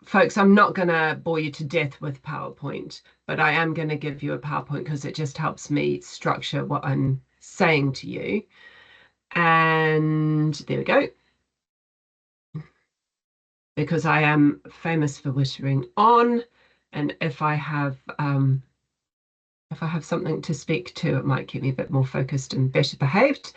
folks, I'm not going to bore you to death with PowerPoint, but I am going to give you a PowerPoint because it just helps me structure what I'm saying to you. And there we go. Because I am famous for whittering on, and if I have something to speak to, it might keep me a bit more focused and better behaved.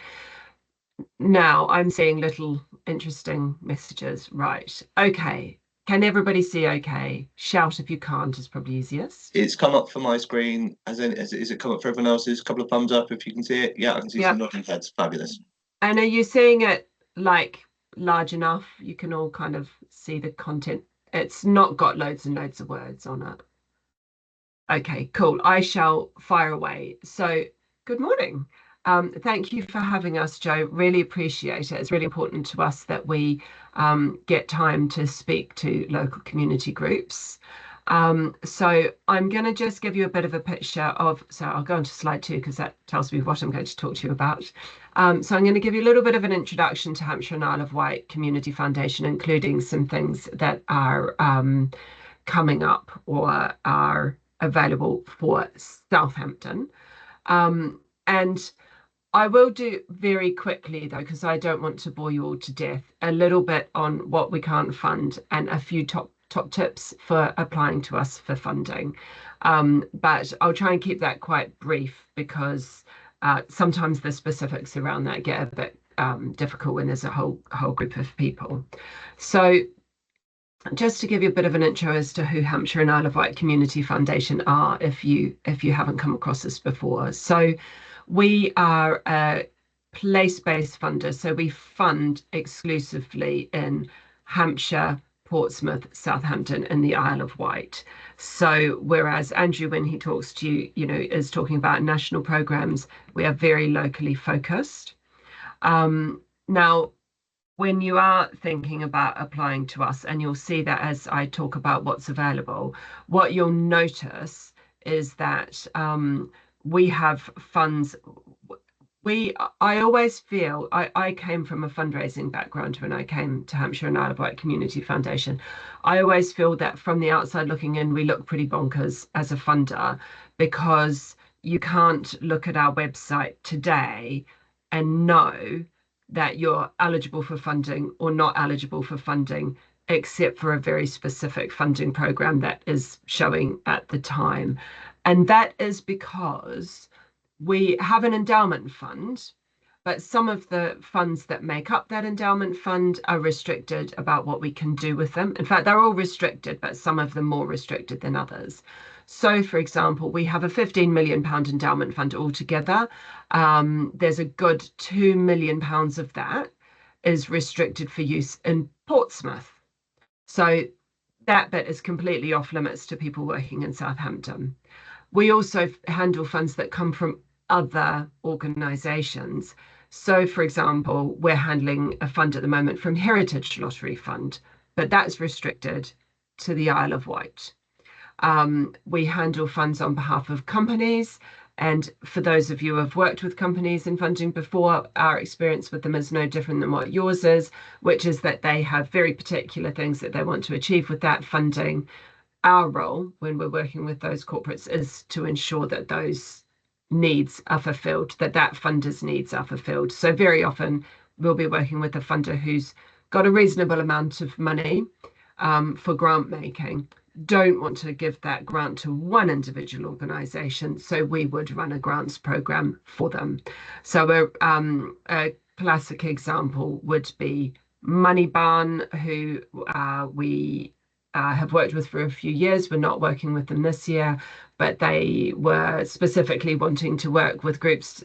Now I'm seeing little interesting messages. Right. Okay. Can everybody see okay? Shout if you can't is probably easiest. It's come up for my screen. Is it come up for everyone else's? A couple of thumbs up if you can see it. Yeah, I can see some nodding heads. Fabulous. And are you seeing it like large enough? You can all kind of see the content. It's not got loads and loads of words on it. Okay, cool. I shall fire away. So, good morning. Thank you for having us, Joe. Really appreciate it. It's really important to us that we get time to speak to local community groups. So I'm going to just give you a bit of a picture of, so I'll go on to slide 2 because that tells me what I'm going to talk to you about. So I'm going to give you a little bit of an introduction to Hampshire and Isle of Wight Community Foundation, including some things that are coming up or are available for Southampton. And I will do very quickly, though, because I don't want to bore you all to death, a little bit on what we can't fund and a few top tips for applying to us for funding. But I'll try and keep that quite brief because sometimes the specifics around that get a bit difficult when there's a whole group of people. So just to give you a bit of an intro as to who Hampshire and Isle of Wight Community Foundation are, if you haven't come across us before. So we are a place-based funder, so we fund exclusively in Hampshire, Portsmouth, Southampton, and the Isle of Wight. So whereas Andrew, when he talks to you, is talking about national programs, we are very locally focused. Now, when you are thinking about applying to us, and you'll see that as I talk about what's available, what you'll notice is that we have funds. I always feel, I came from a fundraising background when I came to Hampshire and Isle of Wight Community Foundation. I always feel that from the outside looking in, we look pretty bonkers as a funder because you can't look at our website today and know that you're eligible for funding or not eligible for funding, except for a very specific funding program that is showing at the time. And that is because we have an endowment fund, but some of the funds that make up that endowment fund are restricted about what we can do with them. In fact, they're all restricted, but some of them more restricted than others. So, for example, we have a £15 million endowment fund altogether. There's a good £2 million of that is restricted for use in Portsmouth. So that bit is completely off limits to people working in Southampton. We also handle funds that come from other organisations. So, for example, we're handling a fund at the moment from Heritage Lottery Fund, but that's restricted to the Isle of Wight. We handle funds on behalf of companies. And for those of you who have worked with companies in funding before, our experience with them is no different than what yours is, which is that they have very particular things that they want to achieve with that funding. Our role when we're working with those corporates is to ensure that those needs are fulfilled, that funder's needs are fulfilled. So very often we'll be working with a funder who's got a reasonable amount of money for grant making, don't want to give that grant to one individual organisation, so we would run a grants programme for them. So a classic example would be Moneybarn, who we have worked with for a few years. We're not working with them this year, but they were specifically wanting to work with groups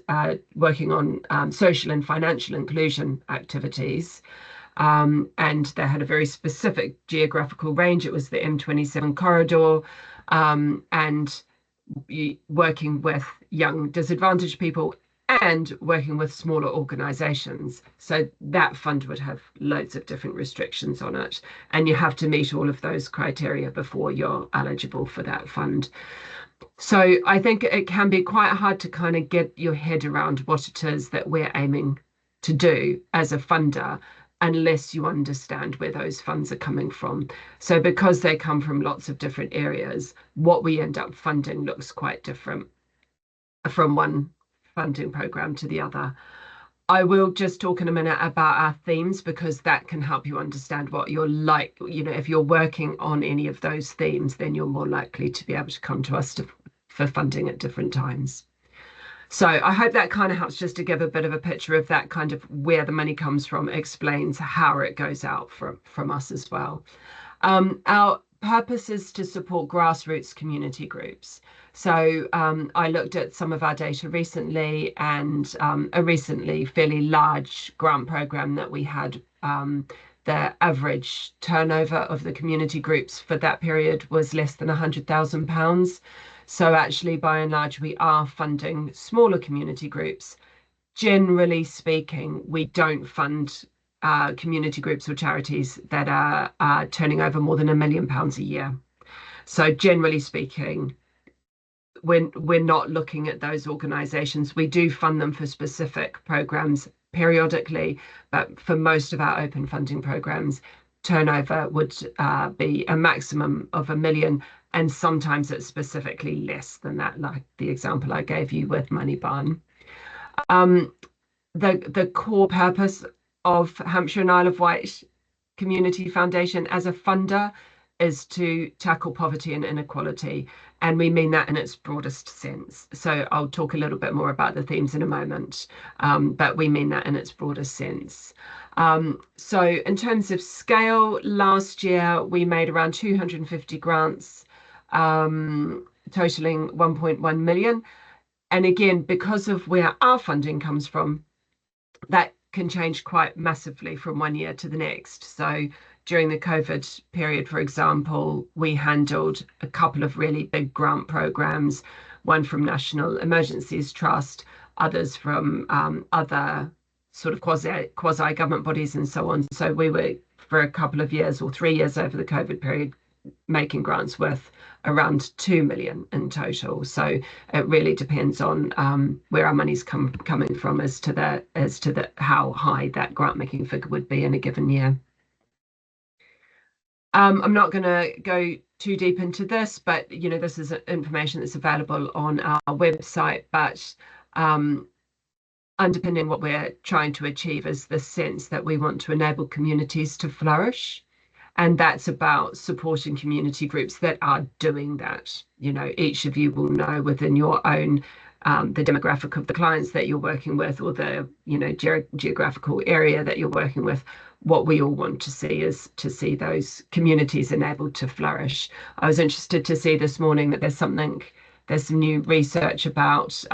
working on social and financial inclusion activities. And they had a very specific geographical range. It was the M27 corridor, and working with young disadvantaged people and working with smaller organisations. So that fund would have loads of different restrictions on it, and you have to meet all of those criteria before you're eligible for that fund. So I think it can be quite hard to kind of get your head around what it is that we're aiming to do as a funder. unless you understand where those funds are coming from. So because they come from lots of different areas, what we end up funding looks quite different from one funding program to the other. I will just talk in a minute about our themes, because that can help you understand what you're like. If you're working on any of those themes, then you're more likely to be able to come to us for funding at different times. So I hope that kind of helps, just to give a bit of a picture of that kind of where the money comes from, explains how it goes out from us as well. Our purpose is to support grassroots community groups. So I looked at some of our data recently, and a recently fairly large grant program that we had, the average turnover of the community groups for that period was less than £100,000. So actually, by and large, we are funding smaller community groups. Generally speaking, we don't fund community groups or charities that are turning over more than £1 million a year. So generally speaking, we're not looking at those organisations. We do fund them for specific programmes periodically, but for most of our open funding programmes, turnover would be a maximum of £1 million, and sometimes it's specifically less than that, like the example I gave you with Money Barn. The core purpose of Hampshire and Isle of Wight Community Foundation as a funder is to tackle poverty and inequality, and we mean that in its broadest sense. So I'll talk a little bit more about the themes in a moment, but we mean that in its broadest sense. So in terms of scale, last year we made around 250 grants, totaling 1.1 million. And again, because of where our funding comes from, that can change quite massively from one year to the next. So during the COVID period, for example, we handled a couple of really big grant programs, one from National Emergencies Trust, others from other sort of quasi government bodies and so on. So we were, for a couple of years or 3 years over the COVID period, making grants worth around 2 million in total. So it really depends on where our money's coming from as to how high that grant making figure would be in a given year. I'm not going to go too deep into this, but this is information that's available on our website. But underpinning what we're trying to achieve is the sense that we want to enable communities to flourish. And that's about supporting community groups that are doing that. Each of you will know within your own, the demographic of the clients that you're working with, or the, geographical area that you're working with. What we all want to see is to see those communities enabled to flourish. I was interested to see this morning that there's some new research about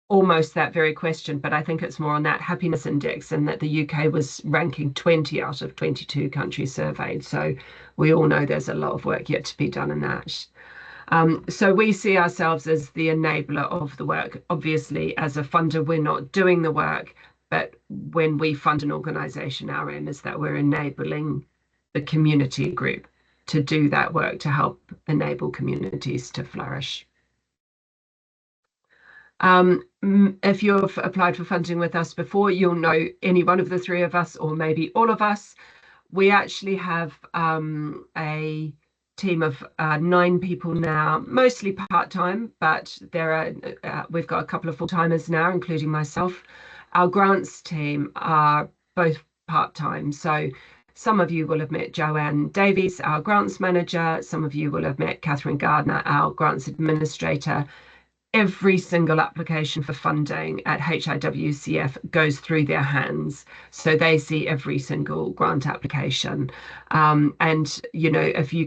almost that very question, but I think it's more on that happiness index, and that the UK was ranking 20 out of 22 countries surveyed. So we all know there's a lot of work yet to be done in that. So we see ourselves as the enabler of the work. Obviously, as a funder, we're not doing the work, but when we fund an organisation, our aim is that we're enabling the community group to do that work to help enable communities to flourish. If you've applied for funding with us before, you'll know any one of the three of us, or maybe all of us. We actually have a team of 9 people now, mostly part-time, but we've got a couple of full-timers now, including myself. Our grants team are both part-time. So some of you will have met Joanne Davies, our grants manager. Some of you will have met Catherine Gardner, our grants administrator. Every single application for funding at HIWCF goes through their hands. So they see every single grant application. And, if you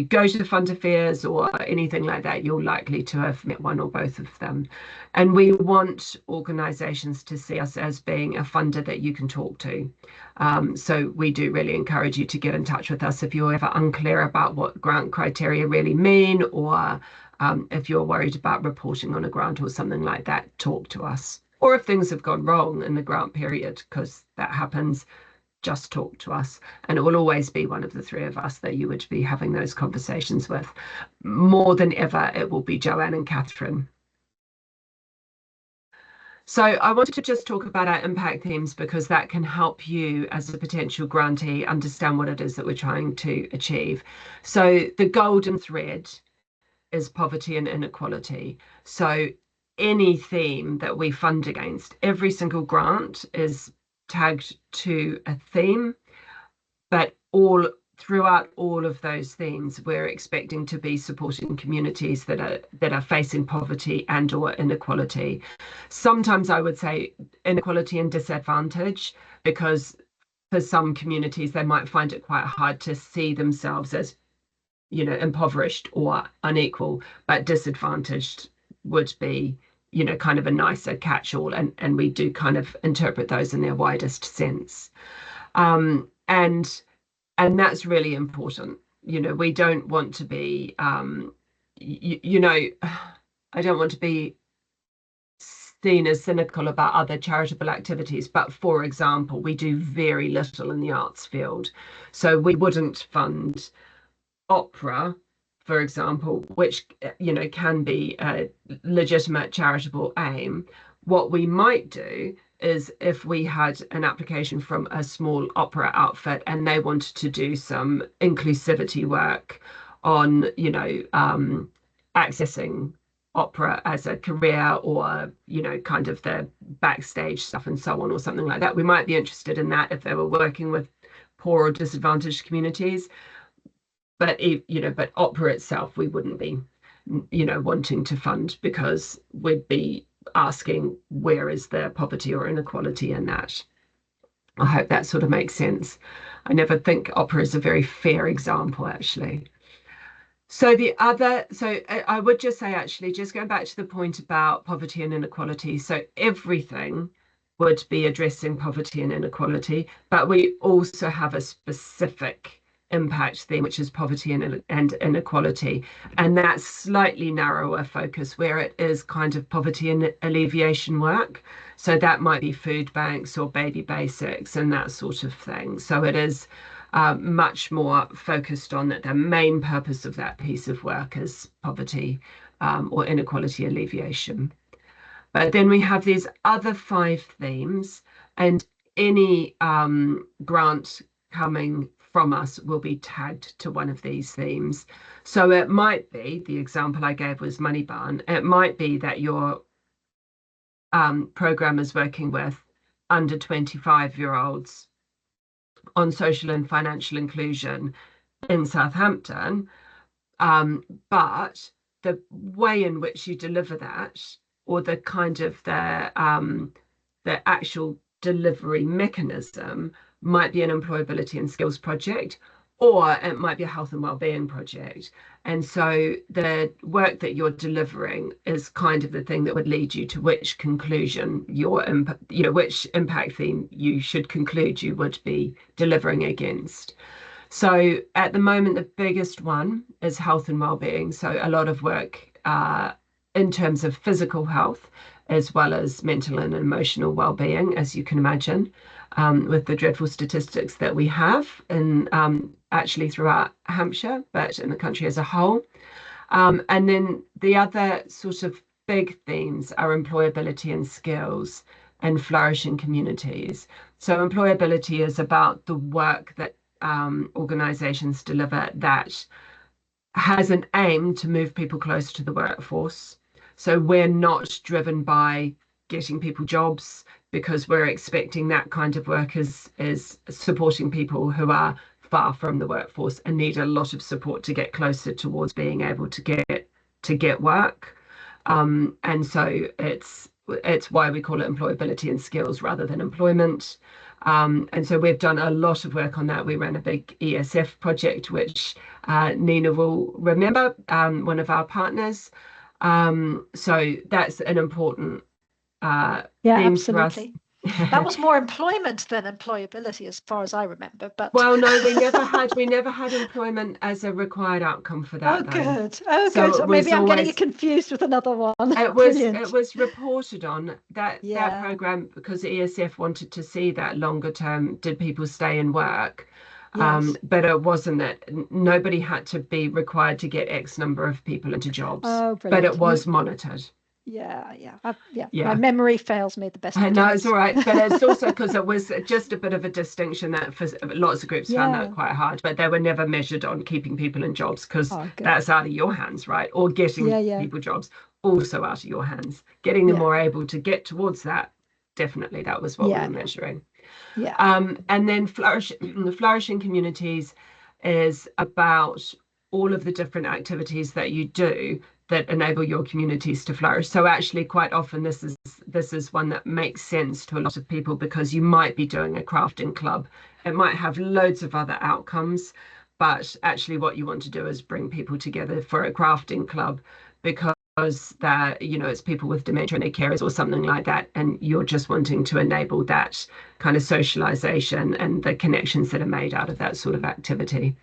go to fund affairs or anything like that, you're likely to have met one or both of them. And we want organisations to see us as being a funder that you can talk to. So we do really encourage you to get in touch with us if you're ever unclear about what grant criteria really mean, or if you're worried about reporting on a grant or something like that, talk to us. Or if things have gone wrong in the grant period, because that happens, just talk to us. And it will always be one of the three of us that you would be having those conversations with. More than ever, it will be Joanne and Catherine. So I wanted to just talk about our impact themes because that can help you as a potential grantee understand what it is that we're trying to achieve. So the golden thread is poverty and inequality. So any theme that we fund against, every single grant is tagged to a theme, but throughout all of those themes, we're expecting to be supporting communities that are facing poverty and or inequality. Sometimes I would say inequality and disadvantage, because for some communities they might find it quite hard to see themselves as, you know, impoverished or unequal, but disadvantaged would be, you know, kind of a nicer catch-all, and we do kind of interpret those in their widest sense. And that's really important. You know, we don't want to be, you know, I don't want to be seen as cynical about other charitable activities, but for example, we do very little in the arts field. So we wouldn't fund opera, for example, which, you know, can be a legitimate charitable aim. What we might do is if we had an application from a small opera outfit and they wanted to do some inclusivity work on, you know, accessing opera as a career, or, you know, kind of the backstage stuff and so on, or something like that, we might be interested in that if they were working with poor or disadvantaged communities. But you know, but opera itself, we wouldn't be, you know, wanting to fund, because we'd be asking where is the poverty or inequality in that. I hope that sort of makes sense. I never think opera is a very fair example, actually. So I would just say, actually, just going back to the point about poverty and inequality, so everything would be addressing poverty and inequality, but we also have a specific impact theme, which is poverty and inequality. And that's slightly narrower focus, where it is kind of poverty and alleviation work. So that might be food banks or baby basics and that sort of thing. So it is much more focused on that. The main purpose of that piece of work is poverty or inequality alleviation. But then we have these other 5 themes, and any grant coming from us will be tagged to one of these themes. So it might be, the example I gave was Money Barn, it might be that your program is working with under 25-year-olds on social and financial inclusion in Southampton, but the way in which you deliver that, or the kind of the actual delivery mechanism, might be an employability and skills project, or it might be a health and wellbeing project. And so the work that you're delivering is kind of the thing that would lead you to which conclusion which impact theme you should conclude you would be delivering against. So at the moment, the biggest one is health and wellbeing. So a lot of work in terms of physical health, as well as mental and emotional well-being, as you can imagine, with the dreadful statistics that we have in actually throughout Hampshire, but in the country as a whole. And then the other sort of big themes are employability and skills and flourishing communities. So employability is about the work that organisations deliver that has an aim to move people closer to the workforce. So we're not driven by getting people jobs, because we're expecting that kind of work is supporting people who are far from the workforce and need a lot of support to get closer towards being able to get work. And so it's why we call it employability and skills rather than employment. And so we've done a lot of work on that. We ran a big ESF project, which Nina will remember, one of our partners. So that's an important yeah, theme absolutely. for us. That was more employment than employability, as far as I remember. But well, no, we never had employment as a required outcome for that. Oh, though. good. Oh, So good. So maybe I'm getting it confused with another one. It was reported on that Yeah. program, because ESF wanted to see that longer term, did people stay in work? Yes. But it wasn't that nobody had to be required to get X number of people into jobs, Oh, but brilliant. it was monitored. Yeah. My memory fails me the best. I know, it's all right, but it's also because it was just a bit of a distinction that for lots of groups found that quite hard, but they were never measured on keeping people in jobs, because that's out of your hands, right? Or getting people jobs, also out of your hands. Getting them more able to get towards that, definitely, that was what we were measuring. And then flourishing communities is about all of the different activities that you do that enable your communities to flourish. So actually, quite often this is one that makes sense to a lot of people, because you might be doing a crafting club. It might have loads of other outcomes, but actually what you want to do is bring people together for a crafting club, because that, it's people with dementia and their carers or something like that, and you're just wanting to enable that kind of socialization and the connections that are made out of that sort of activity.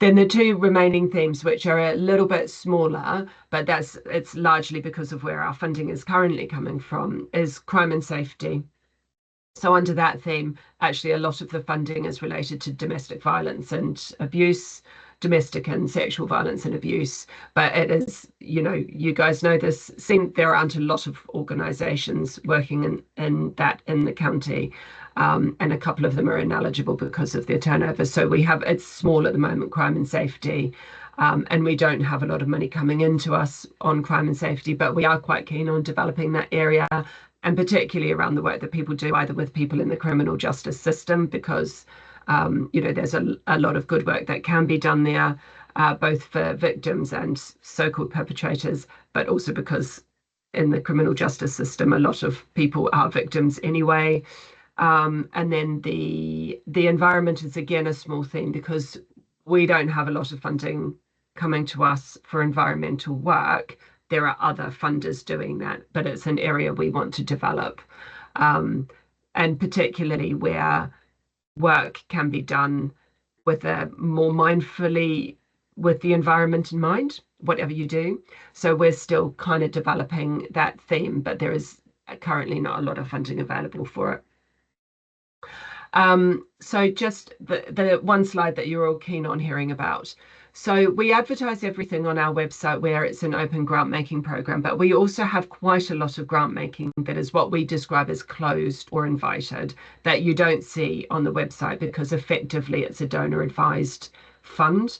Then the two remaining themes, which are a little bit smaller, but it's largely because of where our funding is currently coming from, is crime and safety. So under that theme, actually a lot of the funding is related to domestic violence and abuse, domestic and sexual violence and abuse. But it is, you guys know this, there aren't a lot of organisations working in the county. And a couple of them are ineligible because of their turnover. So it's small at the moment, crime and safety. And we don't have a lot of money coming into us on crime and safety, but we are quite keen on developing that area, and particularly around the work that people do either with people in the criminal justice system, because there's a lot of good work that can be done there, both for victims and so-called perpetrators, but also because in the criminal justice system, a lot of people are victims anyway. And then the environment is again a small thing, because we don't have a lot of funding coming to us for environmental work. There are other funders doing that, but it's an area we want to develop, and particularly where work can be done with a more mindfully, with the environment in mind, whatever you do. So we're still kind of developing that theme, but there is currently not a lot of funding available for it. So just the one slide that you're all keen on hearing about. So we advertise everything on our website where it's an open grant making program, but we also have quite a lot of grant making that is what we describe as closed or invited, that you don't see on the website, because effectively it's a donor advised fund.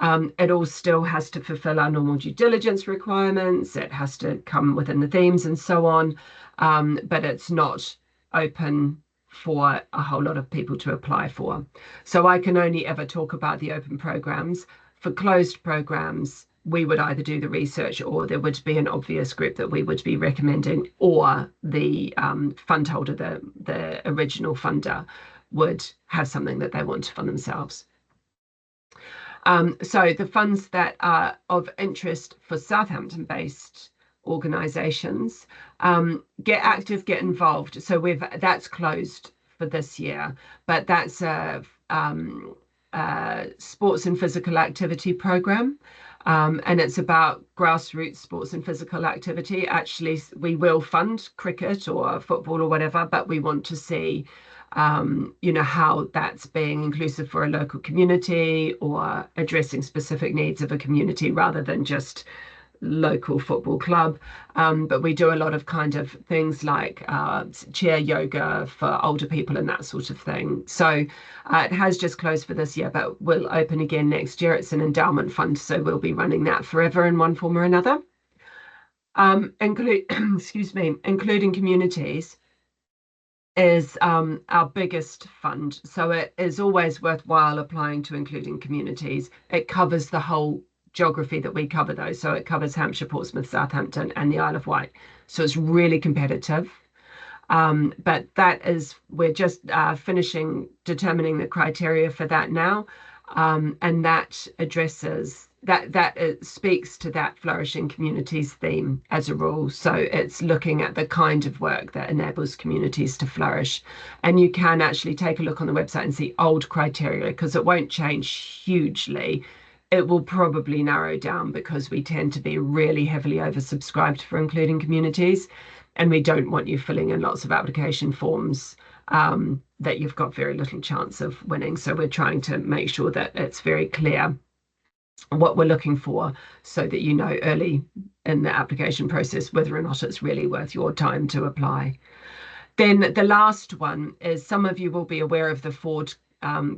It all still has to fulfill our normal due diligence requirements. It has to come within the themes and so on, but it's not open for a whole lot of people to apply for. So I can only ever talk about the open programs. For closed programs, we would either do the research, or there would be an obvious group that we would be recommending, or the fund holder, the original funder, would have something that they want to fund themselves. So the funds that are of interest for Southampton-based organisations, get active, get involved. So that's closed for this year, but that's a sports and physical activity program, and it's about grassroots sports and physical activity. Actually, we will fund cricket or football or whatever, but we want to see how that's being inclusive for a local community, or addressing specific needs of a community rather than just local football club. But we do a lot of kind of things like chair yoga for older people and that sort of thing. So it has just closed for this year, but will open again next year. It's an endowment fund, so we'll be running that forever in one form or another. Including communities is our biggest fund. So it is always worthwhile applying to including communities. It covers the whole geography that we cover, though. So it covers Hampshire, Portsmouth, Southampton, and the Isle of Wight. So it's really competitive. But we're just finishing determining the criteria for that now. And that addresses, that speaks to that flourishing communities theme as a rule. So it's looking at the kind of work that enables communities to flourish. And you can actually take a look on the website and see old criteria, because it won't change hugely. It will probably narrow down, because we tend to be really heavily oversubscribed for including communities, and we don't want you filling in lots of application forms that you've got very little chance of winning. So we're trying to make sure that it's very clear what we're looking for, so that you know early in the application process whether or not it's really worth your time to apply. Then the last one is, some of you will be aware of the Ford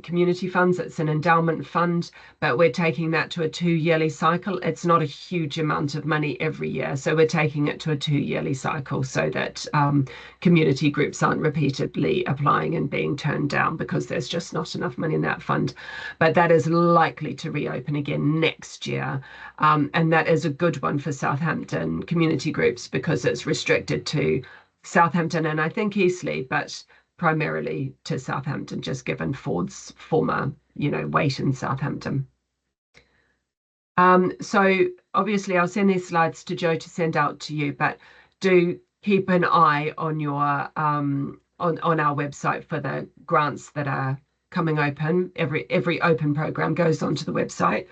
community funds. It's an endowment fund, but we're taking that to a 2-yearly cycle. It's not a huge amount of money every year, so we're taking it to a 2-yearly cycle so that community groups aren't repeatedly applying and being turned down because there's just not enough money in that fund. But that is likely to reopen again next year, and that is a good one for Southampton community groups because it's restricted to Southampton and I think Eastleigh, but primarily to Southampton, just given Ford's former, weight in Southampton. So obviously I'll send these slides to Joe to send out to you, but do keep an eye on your on our website for the grants that are coming open. Every open program goes onto the website,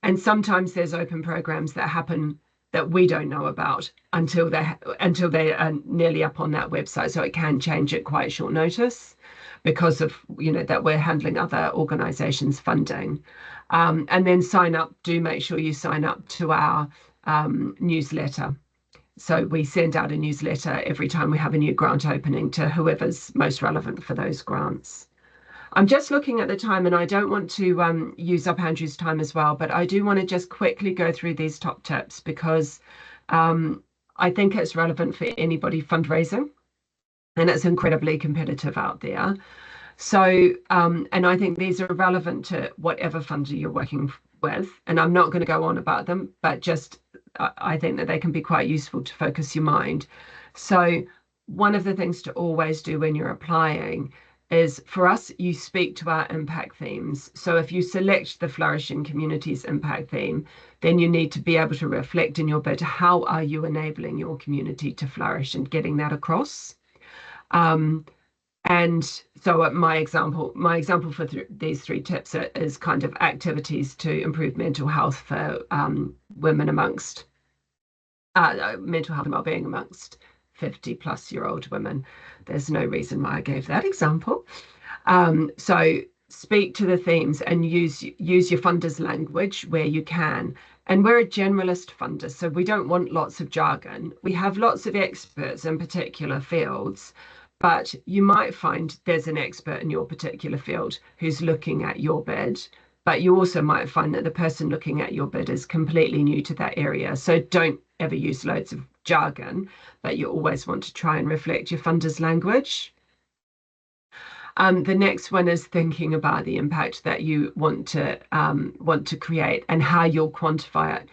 and sometimes there's open programs that happen that we don't know about until they are nearly up on that website. So it can change at quite short notice because of that we're handling other organisations' funding. And then do make sure you sign up to our newsletter. So we send out a newsletter every time we have a new grant opening to whoever's most relevant for those grants. I'm just looking at the time, and I don't want to use up Andrew's time as well, but I do want to just quickly go through these top tips because I think it's relevant for anybody fundraising, and it's incredibly competitive out there. So, and I think these are relevant to whatever funder you're working with, and I'm not going to go on about them, but just I think that they can be quite useful to focus your mind. So one of the things to always do when you're applying is, for us, you speak to our impact themes. So if you select the Flourishing Communities impact theme, then you need to be able to reflect in your bid, how are you enabling your community to flourish and getting that across? And so my example for these 3 tips is kind of activities to improve mental health for women amongst mental health and wellbeing amongst 50-plus-year-old women. There's no reason why I gave that example. So speak to the themes and use your funders' language where you can. And we're a generalist funder, so we don't want lots of jargon. We have lots of experts in particular fields, but you might find there's an expert in your particular field who's looking at your bid, but you also might find that the person looking at your bid is completely new to that area. So don't ever use loads of jargon, but you always want to try and reflect your funders' language. The next one is thinking about the impact that you want to create and how you'll quantify it.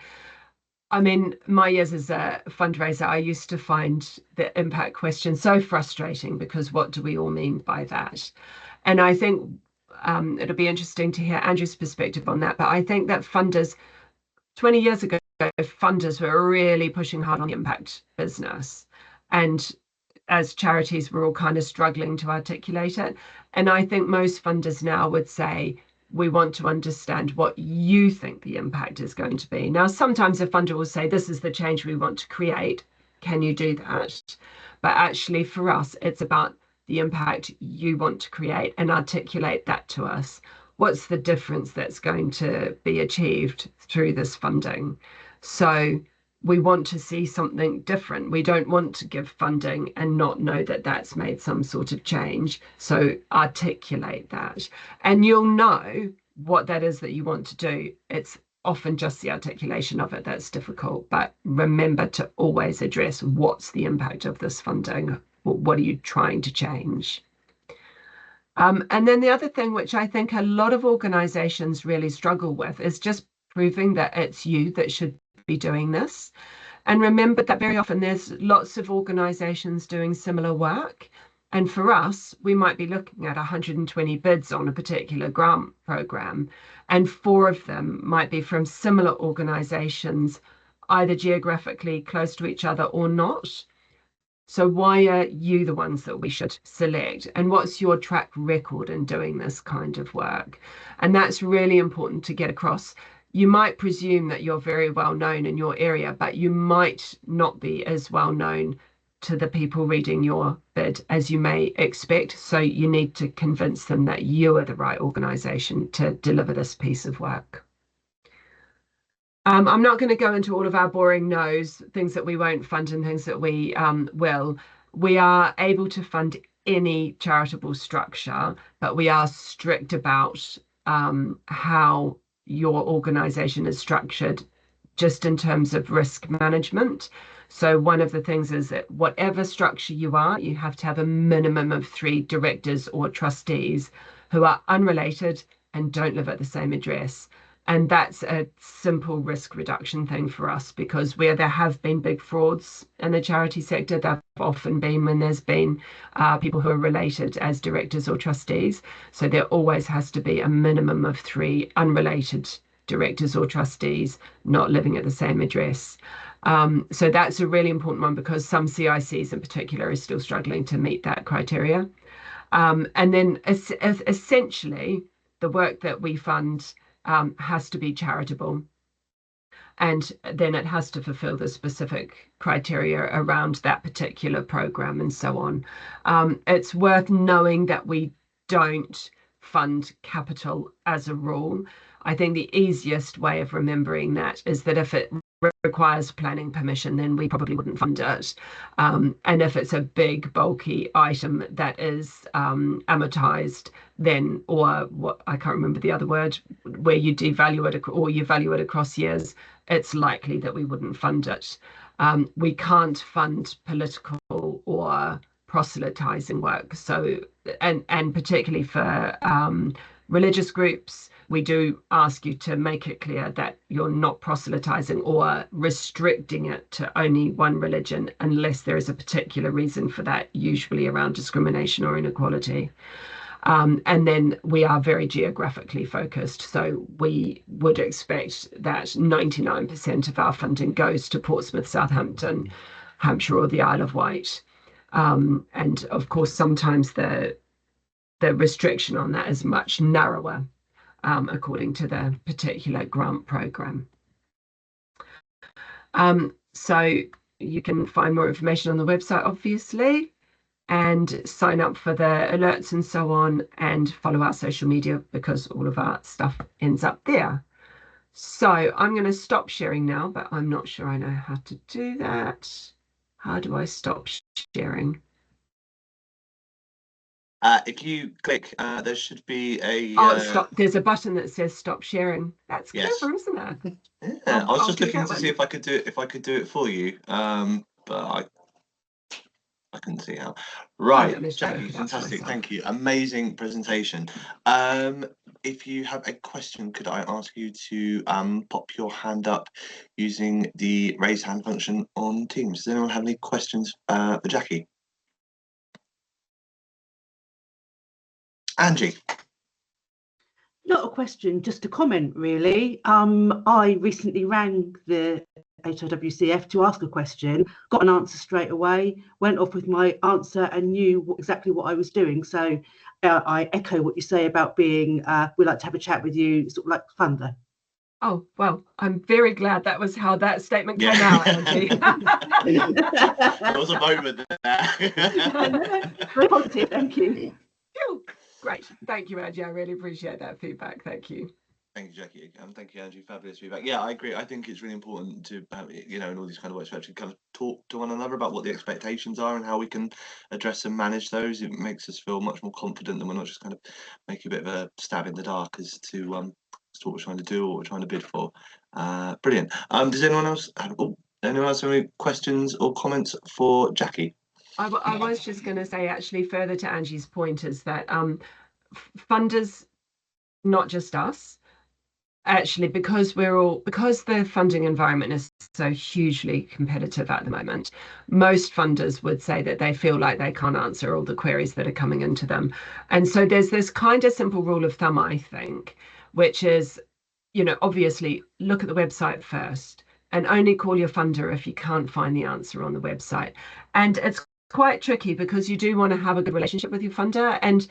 I mean, my years as a fundraiser, I used to find the impact question so frustrating because what do we all mean by that? And I think it'll be interesting to hear Andrew's perspective on that. But I think that funders, 20 years ago, funders were really pushing hard on the impact business. And as charities, we're all kind of struggling to articulate it. And I think most funders now would say, we want to understand what you think the impact is going to be. Now, sometimes a funder will say, this is the change we want to create. Can you do that? But actually, for us, it's about the impact you want to create and articulate that to us. What's the difference that's going to be achieved through this funding? So we want to see something different. We don't want to give funding and not know that that's made some sort of change. So articulate that. And you'll know what that is that you want to do. It's often just the articulation of it that's difficult. But remember to always address what's the impact of this funding. What are you trying to change? And then the other thing, which I think a lot of organizations really struggle with, is just proving that it's you that should be doing this. And remember that very often there's lots of organizations doing similar work. And for us, we might be looking at 120 bids on a particular grant program, and 4 of them might be from similar organizations, either geographically close to each other or not. So why are you the ones that we should select? And what's your track record in doing this kind of work? And that's really important to get across. You might presume that you're very well known in your area, but you might not be as well known to the people reading your bid as you may expect. So you need to convince them that you are the right organisation to deliver this piece of work. I'm not going to go into all of our boring no's, things that we won't fund and things that we will. We are able to fund any charitable structure, but we are strict about how your organisation is structured, just in terms of risk management. So one of the things is that whatever structure you are, you have to have a minimum of 3 directors or trustees who are unrelated and don't live at the same address. And that's a simple risk reduction thing for us, because where there have been big frauds in the charity sector, they've often been when there's been people who are related as directors or trustees. So there always has to be a minimum of 3 unrelated directors or trustees not living at the same address. So that's a really important one, because some CICs in particular are still struggling to meet that criteria. And then essentially, the work that we fund has to be charitable, and then it has to fulfill the specific criteria around that particular program and so on. It's worth knowing that we don't fund capital as a rule. I think the easiest way of remembering that is that if it requires planning permission, then we probably wouldn't fund it. And if it's a big, bulky item that is amortized, then, or what, I can't remember the other word, where you devalue it or you value it across years, it's likely that we wouldn't fund it. We can't fund political or proselytizing work. So, and particularly for religious groups, we do ask you to make it clear that you're not proselytizing or restricting it to only one religion unless there is a particular reason for that, usually around discrimination or inequality. And then we are very geographically focused. So we would expect that 99% of our funding goes to Portsmouth, Southampton, Hampshire, or the Isle of Wight. And of course, sometimes the restriction on that is much narrower, according to the particular grant program. So you can find more information on the website, obviously, and sign up for the alerts and so on, and follow our social media, because all of our stuff ends up there. So I'm going to stop sharing now, but I'm not sure I know how to do that. How do I stop sharing? If you click, there should be a. Stop. There's a button that says stop sharing. That's clever, isn't it? Yeah, I was just looking to see if I could do it. If I could do it for you, but I couldn't see how. Right, Jackie, fantastic. Thank you. Amazing presentation. If you have a question, could I ask you to pop your hand up using the raise hand function on Teams? Does anyone have any questions for Jackie? Angie. Not a question, just a comment, really. I recently rang the HIWCF to ask a question, got an answer straight away, went off with my answer and knew exactly what I was doing. So I echo what you say about being, we'd like to have a chat with you, sort of like funder. Oh, well, I'm very glad that was how that statement came out, Angie. There was a moment there. Very positive, thank you. Great. Thank you, Angie. I really appreciate that feedback. Thank you. Thank you, Jackie. Thank you, Angie. Fabulous feedback. Yeah, I agree. I think it's really important to, in all these kind of works, to actually kind of talk to one another about what the expectations are and how we can address and manage those. It makes us feel much more confident than we're not just kind of making a bit of a stab in the dark as to what we're trying to do or what we're trying to bid for. Brilliant. Does anyone else have any questions or comments for Jackie? I was just going to say, actually, further to Angie's point, is that funders, not just us, actually, because the funding environment is so hugely competitive at the moment, most funders would say that they feel like they can't answer all the queries that are coming into them. And so there's this kind of simple rule of thumb, I think, which is, obviously look at the website first and only call your funder if you can't find the answer on the website. And it's quite tricky, because you do want to have a good relationship with your funder, and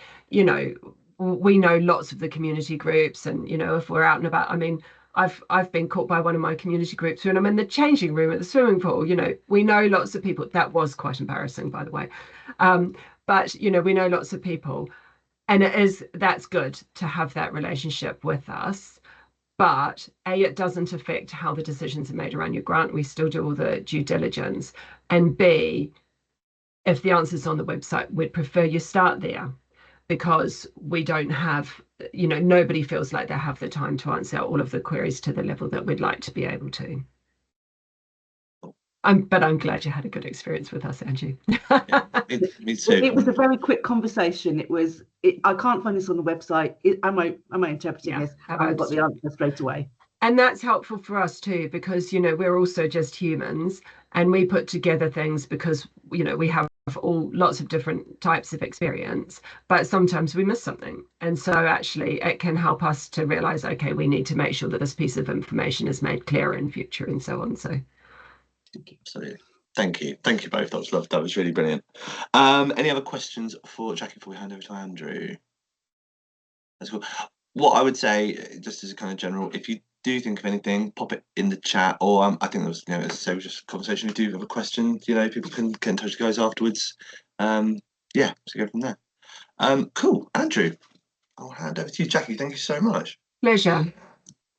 we know lots of the community groups, and if we're out and about, I mean, I've been caught by one of my community groups when I'm in the changing room at the swimming pool. We know lots of people. That was quite embarrassing, by the way, but we know lots of people, and that's good to have that relationship with us. But A, it doesn't affect how the decisions are made around your grant. We still do all the due diligence. And B, if the answer's on the website, we'd prefer you start there, because we don't have, nobody feels like they have the time to answer all of the queries to the level that we'd like to be able to. But I'm glad you had a good experience with us, Angie. Yeah, me too. It was a very quick conversation. I can't find this on the website. Am I interpreting this? I haven't got the answer straight away. And that's helpful for us too, because, we're also just humans, and we put together things because, we have lots of different types of experience, but sometimes we miss something. And so actually it can help us to realize, okay, we need to make sure that this piece of information is made clearer in future and so on. So absolutely. Thank you both. That was really brilliant. Any other questions for Jackie before we hand over to Andrew? That's cool. What I would say, just as a kind of general, if you do think of anything, pop it in the chat, or I think there was, as I say, just a conversation. If you do have a question, people can get in touch with you guys afterwards. Yeah, so go from there. Cool, Andrew, I'll hand over to you. Jackie, thank you so much. Pleasure.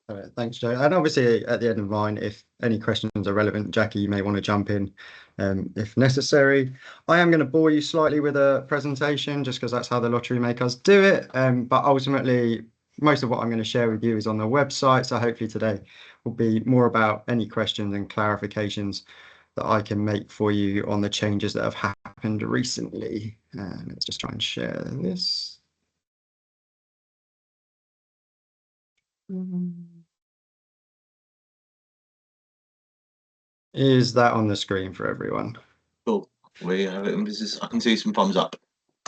All right, thanks, Joe. And obviously, at the end of mine, if any questions are relevant, Jackie, you may want to jump in if necessary. I am going to bore you slightly with a presentation, just because that's how the lottery make us do it. But ultimately, most of what I'm going to share with you is on the website. So hopefully today will be more about any questions and clarifications that I can make for you on the changes that have happened recently. Let's just try and share this. Is that on the screen for everyone? Cool. We have it in business. I can see some thumbs up.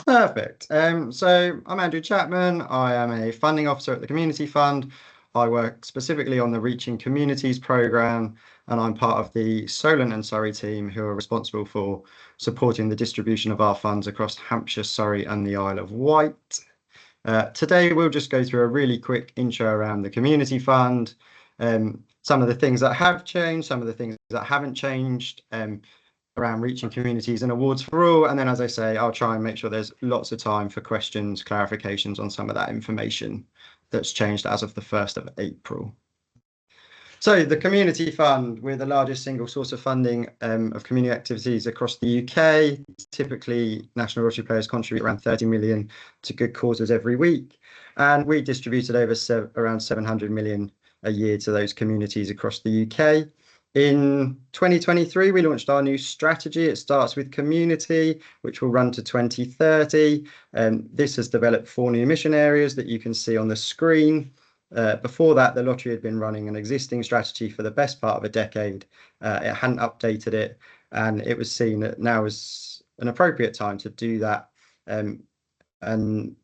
Perfect. So I'm Andrew Chapman. I am a funding officer at the Community Fund. I work specifically on the Reaching Communities programme, and I'm part of the Solent and Surrey team, who are responsible for supporting the distribution of our funds across Hampshire, Surrey and the Isle of Wight. Today we'll just go through a really quick intro around the Community Fund, some of the things that have changed, some of the things that haven't changed, around reaching communities and awards for all. And then, as I say, I'll try and make sure there's lots of time for questions, clarifications on some of that information that's changed as of the 1st of April. So the Community Fund, we're the largest single source of funding of community activities across the UK. Typically, national lottery players contribute around 30 million to good causes every week. And we distributed around 700 million a year to those communities across the UK. In 2023, we launched our new strategy. It starts with community, which will run to 2030. This has developed 4 new mission areas that you can see on the screen. Before that, the lottery had been running an existing strategy for the best part of a decade. It hadn't updated it, and it was seen that now was an appropriate time to do that. And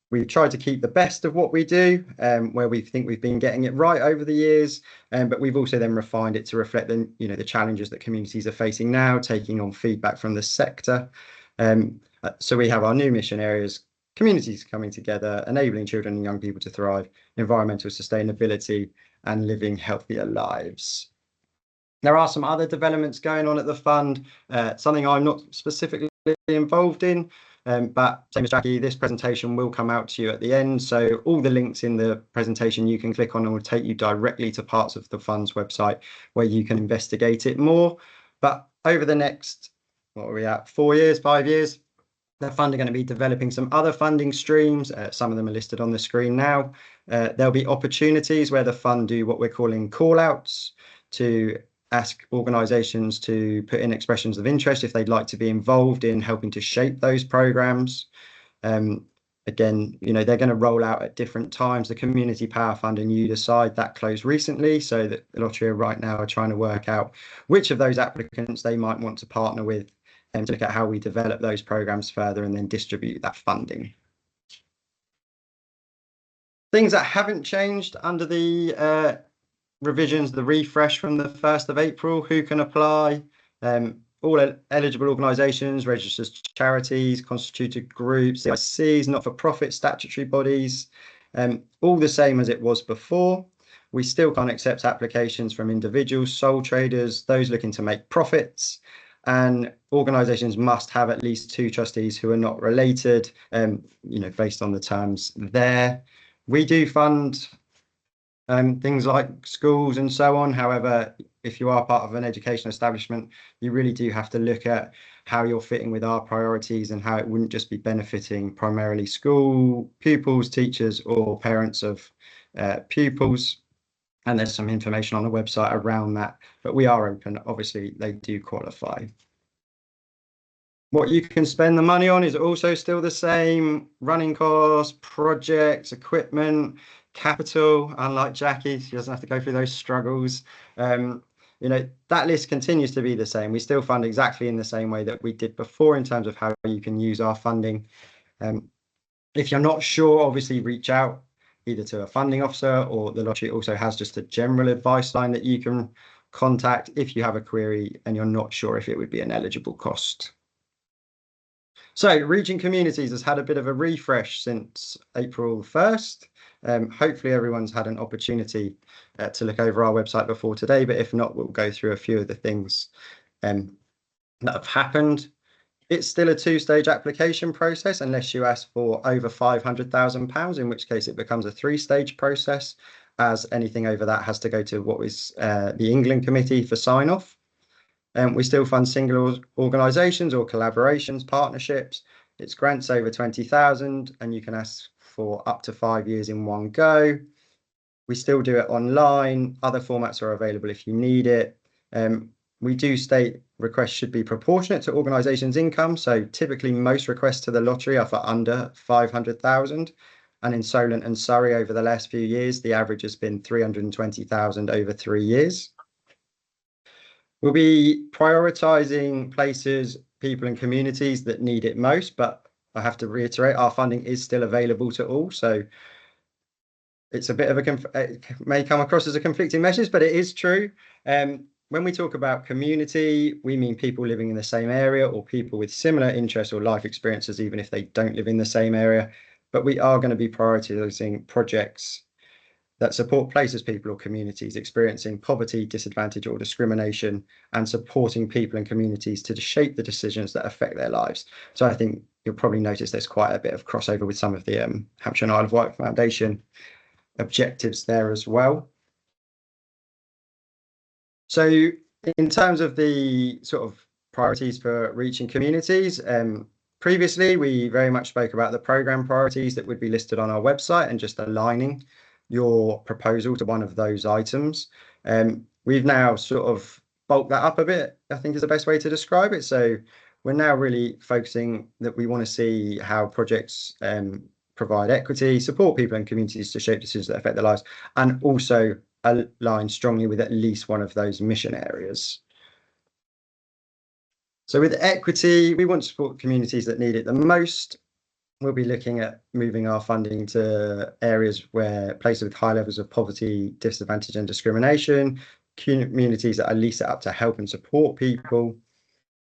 we've tried to keep the best of what we do, where we think we've been getting it right over the years, but we've also then refined it to reflect the challenges that communities are facing now, taking on feedback from the sector. So we have our new mission areas: communities coming together, enabling children and young people to thrive, environmental sustainability, and living healthier lives. There are some other developments going on at the fund, something I'm not specifically involved in. But same as Jackie, this presentation will come out to you at the end. So all the links in the presentation you can click on and will take you directly to parts of the fund's website where you can investigate it more. But over the next, 4 years, 5 years, the fund are going to be developing some other funding streams. Some of them are listed on the screen now. There'll be opportunities where the fund do what we're calling call outs to ask organisations to put in expressions of interest if they'd like to be involved in helping to shape those programmes. Again, they're going to roll out at different times. The Community Power Fund and You Decide, that closed recently, so that the lottery right now are trying to work out which of those applicants they might want to partner with and to look at how we develop those programmes further and then distribute that funding. Things that haven't changed under the revisions, the refresh from the 1st of April, who can apply? All eligible organisations, registered charities, constituted groups, CICs, not-for-profit statutory bodies, all the same as it was before. We still can't accept applications from individuals, sole traders, those looking to make profits, and organisations must have at least 2 trustees who are not related, based on the terms there. We do fund things like schools and so on. However, if you are part of an educational establishment, you really do have to look at how you're fitting with our priorities and how it wouldn't just be benefiting primarily school pupils, teachers, or parents of pupils. And there's some information on the website around that, but we are open. Obviously, they do qualify. What you can spend the money on is also still the same: running costs, projects, equipment, capital. Unlike Jackie, she doesn't have to go through those struggles. You know, that list continues to be the same. We still fund exactly in the same way that we did before in terms of how you can use our funding. If you're not sure, obviously reach out either to a funding officer, or the lottery also has just a general advice line that you can contact if you have a query and you're not sure if it would be an eligible cost. So Reaching Communities has had a bit of a refresh since April 1st. Hopefully everyone's had an opportunity to look over our website before today, but if not, we'll go through a few of the things that have happened. It's still a two-stage application process unless you ask for over £500,000, in which case it becomes a three-stage process, as anything over that has to go to what is the England Committee for sign-off. We still fund single organisations or collaborations, partnerships. It's grants over 20,000, and you can ask for up to 5 years in one go. We still do it online. Other formats are available if you need it. We do state requests should be proportionate to organisations' income. So typically most requests to the lottery are for under 500,000. And in Solent and Surrey over the last few years, the average has been 320,000 over 3 years. We'll be prioritising places, people and communities that need it most, but I have to reiterate, our funding is still available to all. So it's a bit of it may come across as a conflicting message, but it is true. When we talk about community, we mean people living in the same area or people with similar interests or life experiences, even if they don't live in the same area. But we are going to be prioritising projects that support places, people or communities experiencing poverty, disadvantage or discrimination, and supporting people and communities to shape the decisions that affect their lives. So I think you'll probably notice there's quite a bit of crossover with some of the Hampshire and Isle of Wight Foundation objectives there as well. So in terms of the sort of priorities for reaching communities, previously we very much spoke about the programme priorities that would be listed on our website and just aligning your proposal to one of those items. We've now sort of bulked that up a bit, I think is the best way to describe it. So we're now really focusing that we want to see how projects provide equity, support people and communities to shape decisions that affect their lives, and also align strongly with at least one of those mission areas. So with equity, we want to support communities that need it the most. We'll be looking at moving our funding to areas where places with high levels of poverty, disadvantage and discrimination, communities that are least set up to help and support people.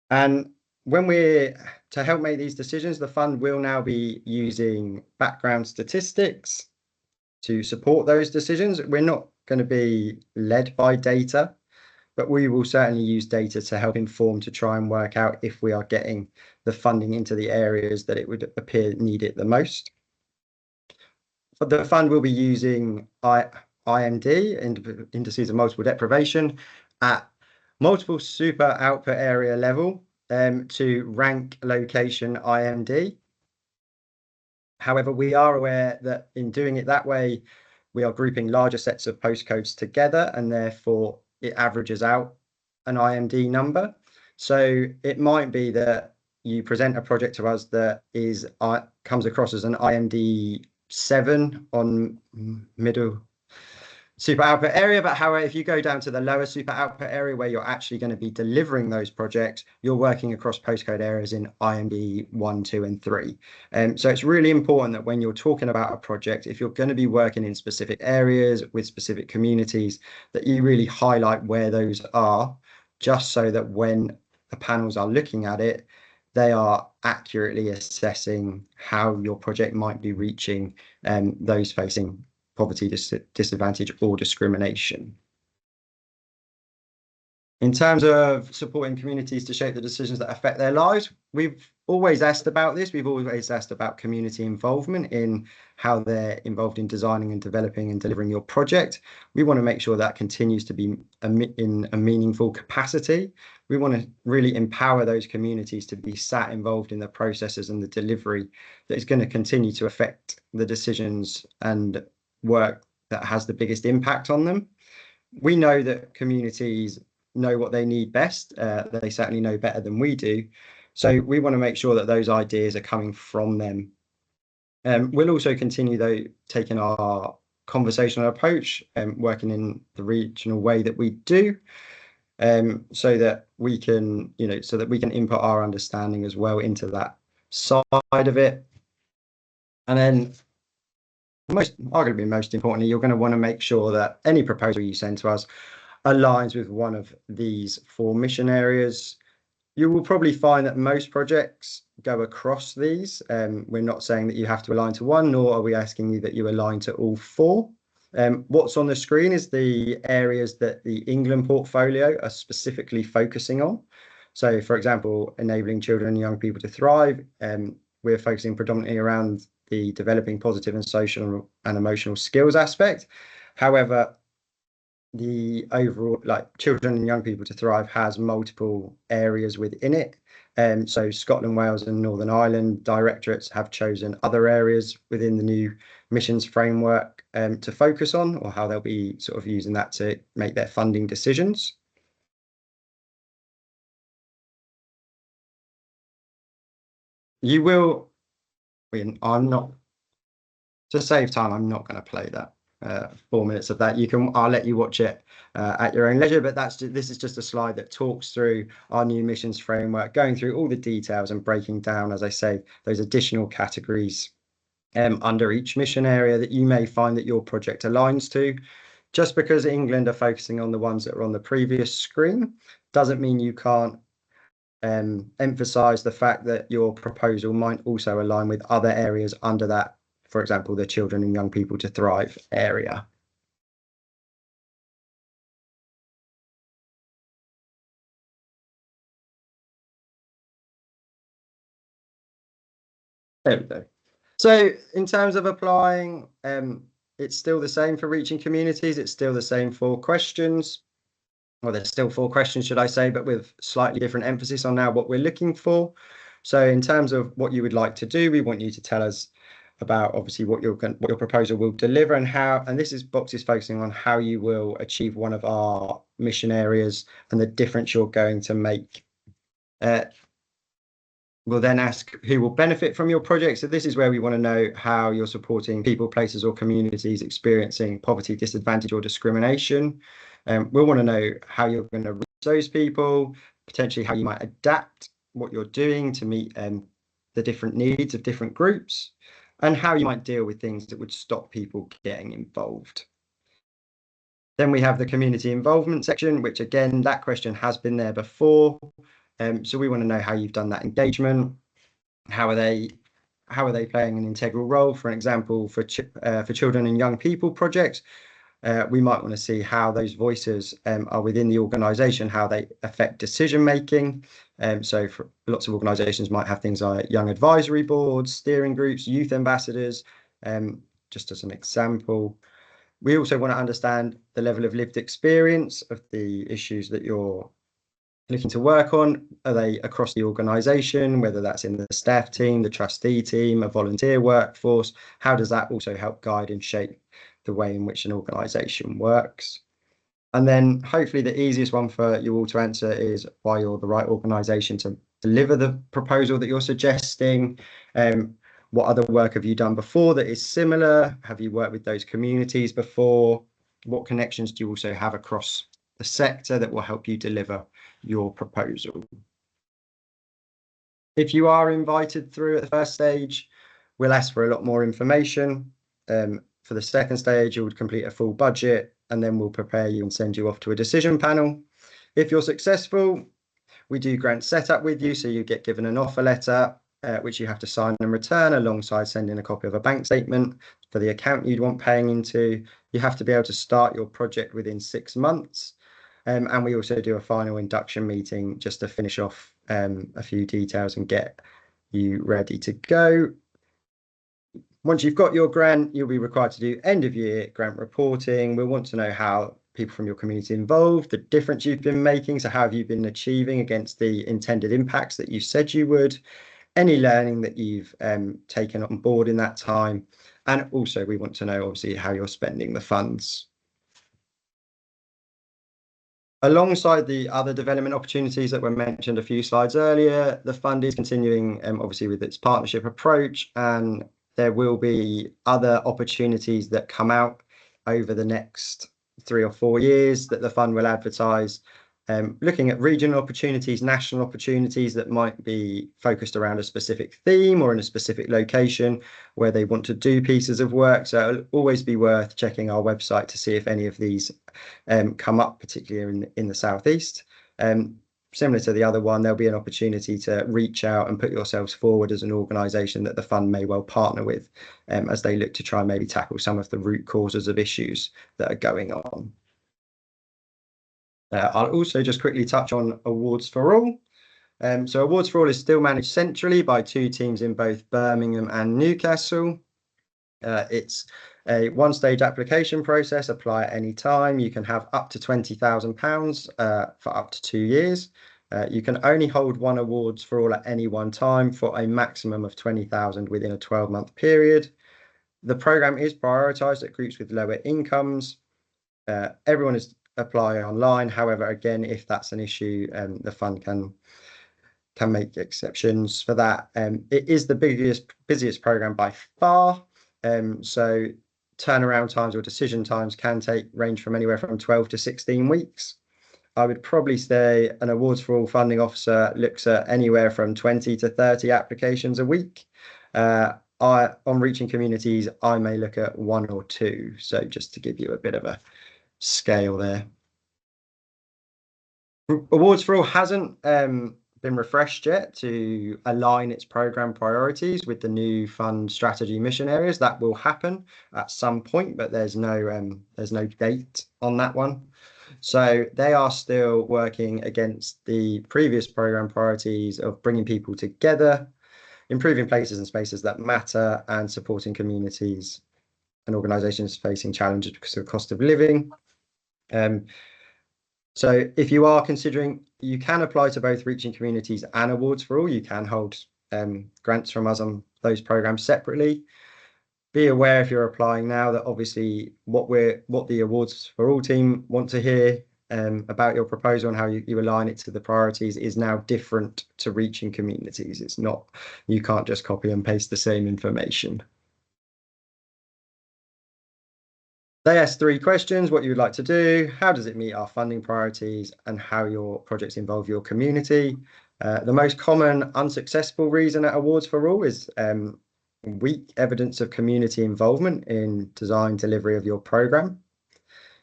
And when to help make these decisions, the fund will now be using background statistics to support those decisions. We're not going to be led by data, but we will certainly use data to help inform, to try and work out if we are getting the funding into the areas that it would appear need it the most. But the fund will be using IMD, indices of multiple deprivation, at multiple super output area level to rank location IMD. However, we are aware that in doing it that way, we are grouping larger sets of postcodes together, and therefore it averages out an IMD number. So it might be that you present a project to us that comes across as an IMD 7 on middle super output area, but however, if you go down to the lower super output area where you're actually going to be delivering those projects, you're working across postcode areas in IMD 1, 2 and 3. So it's really important that when you're talking about a project, if you're going to be working in specific areas with specific communities, that you really highlight where those are, just so that when the panels are looking at it, they are accurately assessing how your project might be reaching those facing poverty, disadvantage or discrimination. In terms of supporting communities to shape the decisions that affect their lives, we've always asked about this. We've always asked about community involvement in how they're involved in designing and developing and delivering your project. We want to make sure that continues to be in a meaningful capacity. We want to really empower those communities to be sat involved in the processes and the delivery that is going to continue to affect the decisions and work that has the biggest impact on them. We know that communities know what they need best. They certainly know better than we do. So we want to make sure that those ideas are coming from them. We'll also continue, though, taking our conversational approach and working in the regional way that we do, so that we can, input our understanding as well into that side of it. And then arguably most importantly, you're going to want to make sure that any proposal you send to us aligns with one of these 4 mission areas. You will probably find that most projects go across these. We're not saying that you have to align to one, nor are we asking you that you align to all 4. What's on the screen is the areas that the England portfolio are specifically focusing on. So, for example, enabling children and young people to thrive. We're focusing predominantly around the developing positive and social and emotional skills aspect. However, the overall, children and young people to thrive, has multiple areas within it. So Scotland, Wales and Northern Ireland directorates have chosen other areas within the new missions framework to focus on, or how they'll be sort of using that to make their funding decisions. You will, I'm not, to save time, I'm not going to play that. 4 minutes of that. I'll let you watch it at your own leisure, but this is just a slide that talks through our new missions framework, going through all the details and breaking down, as I say, those additional categories under each mission area that you may find that your project aligns to. Just because England are focusing on the ones that are on the previous screen doesn't mean you can't emphasize the fact that your proposal might also align with other areas under that. For example, the children and young people to thrive area. There we go. So in terms of applying, it's still the same for reaching communities. It's still the same 4 questions. Well, there's still 4 questions, should I say, but with slightly different emphasis on now what we're looking for. So in terms of what you would like to do, we want you to tell us about obviously what your proposal will deliver and how, and this box is focusing on how you will achieve one of our mission areas and the difference you're going to make. We'll then ask who will benefit from your project. So this is where we want to know how you're supporting people, places or communities experiencing poverty, disadvantage or discrimination. We'll want to know how you're going to reach those people, potentially how you might adapt what you're doing to meet the different needs of different groups, and how you might deal with things that would stop people getting involved. Then we have the community involvement section, which again, that question has been there before. So we want to know how you've done that engagement. How are they playing an integral role? For example, for children and young people projects, we might want to see how those voices are within the organisation, how they affect decision making. So for lots of organisations might have things like young advisory boards, steering groups, youth ambassadors, just as an example. We also want to understand the level of lived experience of the issues that you're looking to work on. Are they across the organisation, whether that's in the staff team, the trustee team, a volunteer workforce? How does that also help guide and shape the way in which an organisation works? And then hopefully the easiest one for you all to answer is why you're the right organisation to deliver the proposal that you're suggesting. What other work have you done before that is similar? Have you worked with those communities before? What connections do you also have across the sector that will help you deliver your proposal? If you are invited through at the first stage, we'll ask for a lot more information. For the second stage, you would complete a full budget, and then we'll prepare you and send you off to a decision panel. If you're successful, we do grant setup with you, so you get given an offer letter, which you have to sign and return alongside sending a copy of a bank statement for the account you'd want paying into. You have to be able to start your project within 6 months. And we also do a final induction meeting just to finish off a few details and get you ready to go. Once you've got your grant, you'll be required to do end of year grant reporting. We'll want to know how people from your community involved, the difference you've been making. So how have you been achieving against the intended impacts that you said you would? Any learning that you've taken on board in that time. And also we want to know, obviously, how you're spending the funds. Alongside the other development opportunities that were mentioned a few slides earlier, the fund is continuing, obviously, with its partnership approach, and there will be other opportunities that come out over the next 3 or 4 years that the fund will advertise, looking at regional opportunities, national opportunities that might be focused around a specific theme or in a specific location where they want to do pieces of work. So it'll always be worth checking our website to see if any of these come up, particularly in the southeast. Similar to the other one, there'll be an opportunity to reach out and put yourselves forward as an organisation that the fund may well partner with as they look to try and maybe tackle some of the root causes of issues that are going on. I'll also just quickly touch on Awards for All. So Awards for All is still managed centrally by 2 teams in both Birmingham and Newcastle. It's a one-stage application process, apply at any time. You can have up to £20,000 for up to 2 years. You can only hold 1 Awards for All at any one time for a maximum of 20,000 within a 12-month period. The programme is prioritised at groups with lower incomes. Everyone is apply online. However, again, if that's an issue, the fund can make exceptions for that. It is the busiest programme by far. So turnaround times or decision times can range from anywhere from 12 to 16 weeks. I would probably say an Awards for All funding officer looks at anywhere from 20 to 30 applications a week. On reaching communities, I may look at 1 or 2. So just to give you a bit of a scale there. Awards for All hasn't been refreshed yet to align its programme priorities with the new fund strategy mission areas. That will happen at some point, but there's no date on that one. So they are still working against the previous programme priorities of bringing people together, improving places and spaces that matter, and supporting communities and organisations facing challenges because of the cost of living. So if you are considering, you can apply to both Reaching Communities and Awards for All. You can hold grants from us on those programmes separately. Be aware if you're applying now that obviously what the Awards for All team want to hear about your proposal and how you align it to the priorities is now different to Reaching Communities. It's not, you can't just copy and paste the same information. They asked 3 questions: what you would like to do, how does it meet our funding priorities, and how your projects involve your community. The most common unsuccessful reason at Awards for All is weak evidence of community involvement in design delivery of your programme.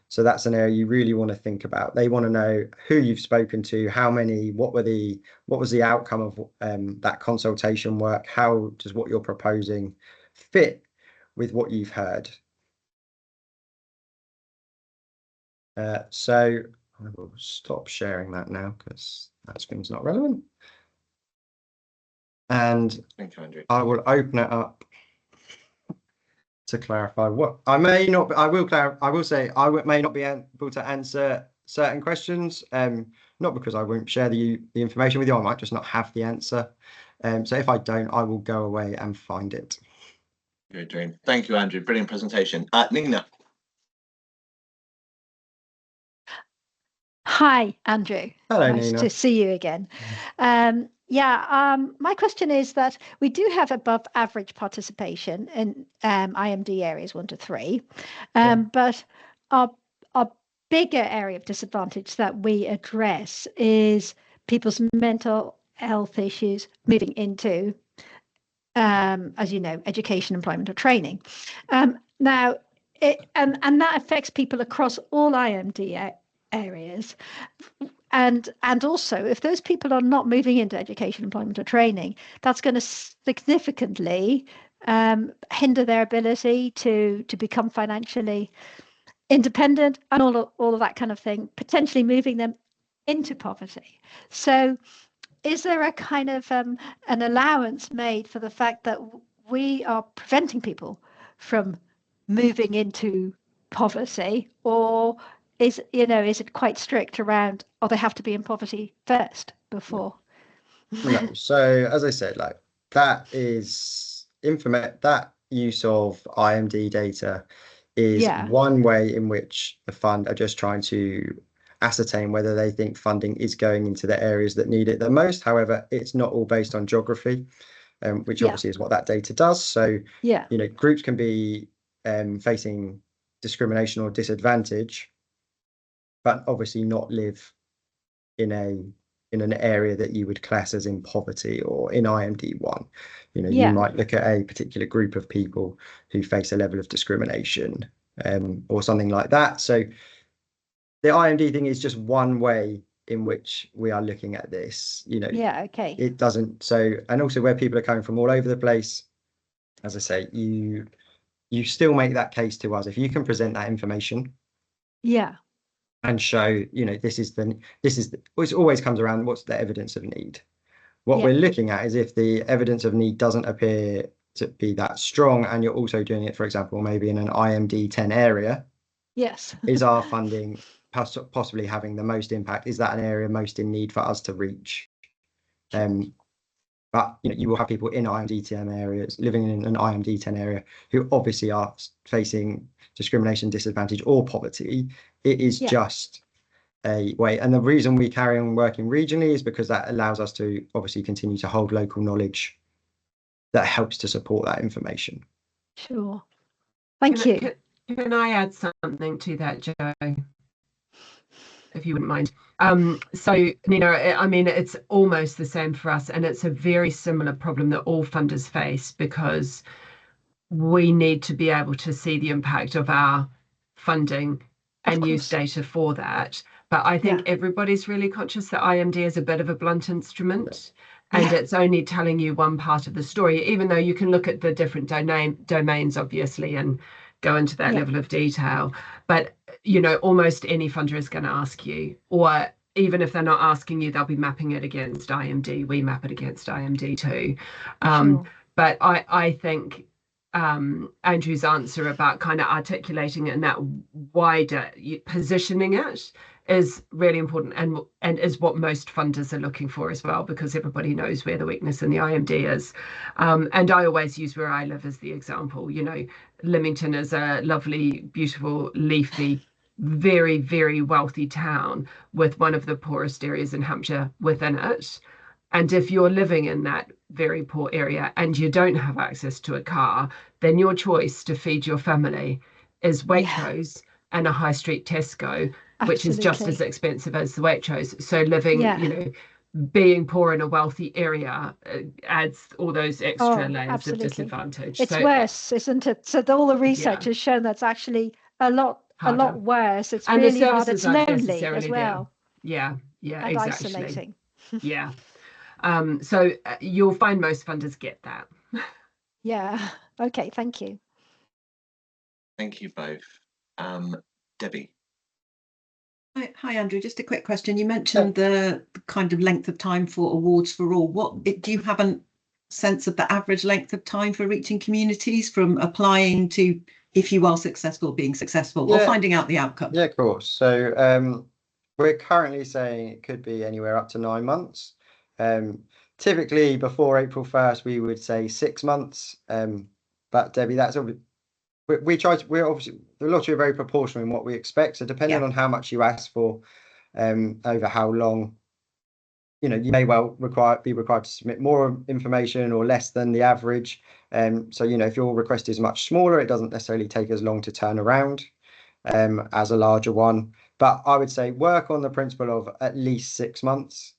So that's an area you really want to think about. They want to know who you've spoken to, how many, what was the outcome of that consultation work, how does what you're proposing fit with what you've heard. So I will stop sharing that now because that screen's not relevant. And Thank you, Andrew. I will open it up to clarify what I may not. I will say I may not be able to answer certain questions. Not because I won't share the information with you. I might just not have the answer. So if I don't, I will go away and find it. Good dream. Thank you, Andrew. Brilliant presentation. Nina. Hi, Andrew. Hello, nice Nina. to see you again. My question is that we do have above average participation in IMD areas 1 to 3, but our bigger area of disadvantage that we address is people's mental health issues moving into, as you know, education, employment, or training. Now, and that affects people across all IMD areas. And also, if those people are not moving into education, employment, or training, that's going to significantly hinder their ability to become financially independent and all of that kind of thing, potentially moving them into poverty. So is there a kind of an allowance made for the fact that we are preventing people from moving into poverty, or is it quite strict around, or they have to be in poverty first before? No. So as I said, like that is that use of IMD data is one way in which the fund are just trying to ascertain whether they think funding is going into the areas that need it the most. However, it's not all based on geography, which obviously is what that data does. So, groups can be facing discrimination or disadvantage, but obviously not live in an area that you would class as in poverty or in IMD1. You might look at a particular group of people who face a level of discrimination or something like that. So the IMD thing is just one way in which we are looking at this. It doesn't. So, and also where people are coming from all over the place, as I say, you still make that case to us if you can present that information. And show, it always comes around, what's the evidence of need? What we're looking at is if the evidence of need doesn't appear to be that strong, and you're also doing it, for example, maybe in an IMD 10 area. Is our funding possibly having the most impact? Is that an area most in need for us to reach? But you will have people in IMD 10 areas, living in an IMD 10 area, who obviously are facing discrimination, disadvantage, or poverty. It is just a way. And the reason we carry on working regionally is because that allows us to obviously continue to hold local knowledge that helps to support that information. Sure. Thank you. Can I add something to that, Jo? If you wouldn't mind. So, Nina, I mean, it's almost the same for us, and it's a very similar problem that all funders face, because we need to be able to see the impact of our funding and use data for that. But I think everybody's really conscious that IMD is a bit of a blunt instrument, and it's only telling you one part of the story, even though you can look at the different domains, obviously, and go into that level of detail. But almost any funder is going to ask you, or even if they're not asking you, they'll be mapping it against IMD. We map it against IMD too. But I think Andrew's answer about kind of articulating it in that wider positioning it is really important, and is what most funders are looking for as well, because everybody knows where the weakness in the IMD is. And I always use where I live as the example. Lymington is a lovely, beautiful, leafy, very, very wealthy town with one of the poorest areas in Hampshire within it. And if you're living in that very poor area and you don't have access to a car, then your choice to feed your family is Waitrose and a high street Tesco, which is just as expensive as the Waitrose. So living, being poor in a wealthy area adds all those extra layers of disadvantage. It's worse, isn't it? So all the research has shown that's actually a lot worse. It's and really hard. It's lonely as well. Yeah, and exactly. Isolating. So you'll find most funders get that. Okay, thank you. Thank you both. Debbie. Hi, Andrew. Just a quick question. You mentioned the kind of length of time for awards for all. Do you have a sense of the average length of time for reaching communities from applying to, if you are successful, being successful, or finding out the outcome? Yeah, of course. So we're currently saying it could be anywhere up to 9 months. Typically before April 1st, we would say 6 months. But Debbie, that's we're obviously, the lottery are very proportional in what we expect. So depending on how much you ask for, over how long, you may well be required to submit more information or less than the average. So, if your request is much smaller, it doesn't necessarily take as long to turn around as a larger one. But I would say work on the principle of at least 6 months.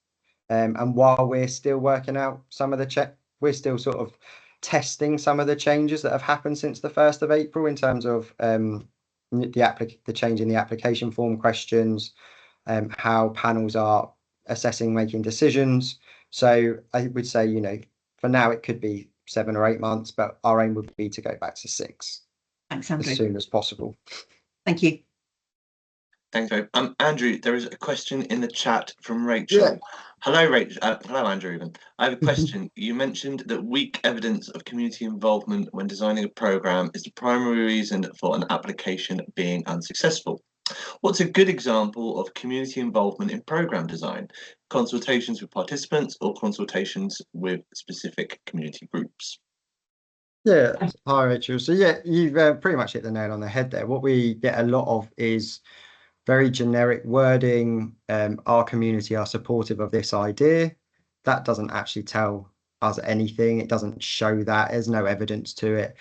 And while we're still working out some of the we're still sort of testing some of the changes that have happened since the 1st of April in terms of the change in the application form questions, how panels are assessing, making decisions. So I would say, for now it could be 7 or 8 months, but our aim would be to go back to 6. Thanks, Andrew. As soon as possible. Thank you. Thanks, Dave. Andrew, there is a question in the chat from Rachel. Yeah. Hello, Rachel. Hello, Andrew. Even I have a question. You mentioned that weak evidence of community involvement when designing a program is the primary reason for an application being unsuccessful. What's a good example of community involvement in program design? Consultations with participants or consultations with specific community groups? Yeah, hi Rachel. So yeah, you've pretty much hit the nail on the head there. What we get a lot of is very generic wording. Our community are supportive of this idea. That doesn't actually tell us anything. It doesn't show that. There's no evidence to it.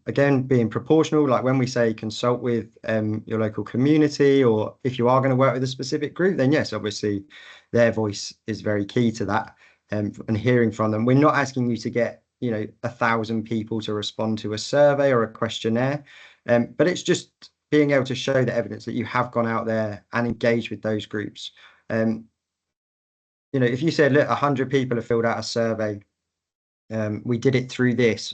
Again, being proportional, like when we say consult with your local community, or if you are going to work with a specific group, then yes, obviously their voice is very key to that, and hearing from them. We're not asking you to get 1,000 people to respond to a survey or a questionnaire, but it's just being able to show the evidence that you have gone out there and engaged with those groups. If you said, look, 100 people have filled out a survey, we did it through this.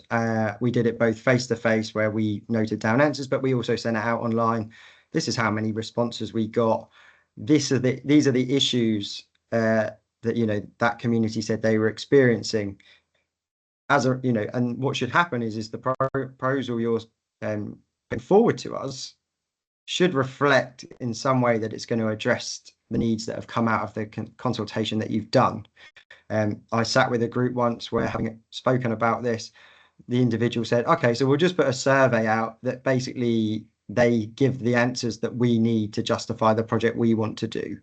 We did it both face-to-face where we noted down answers, but we also sent it out online. This is how many responses we got. These are the issues that that community said they were experiencing. And what should happen is the proposal you're putting forward to us should reflect in some way that it's going to address the needs that have come out of the consultation that you've done. I sat with a group once where, having spoken about this, the individual said, okay, so we'll just put a survey out that basically they give the answers that we need to justify the project we want to do,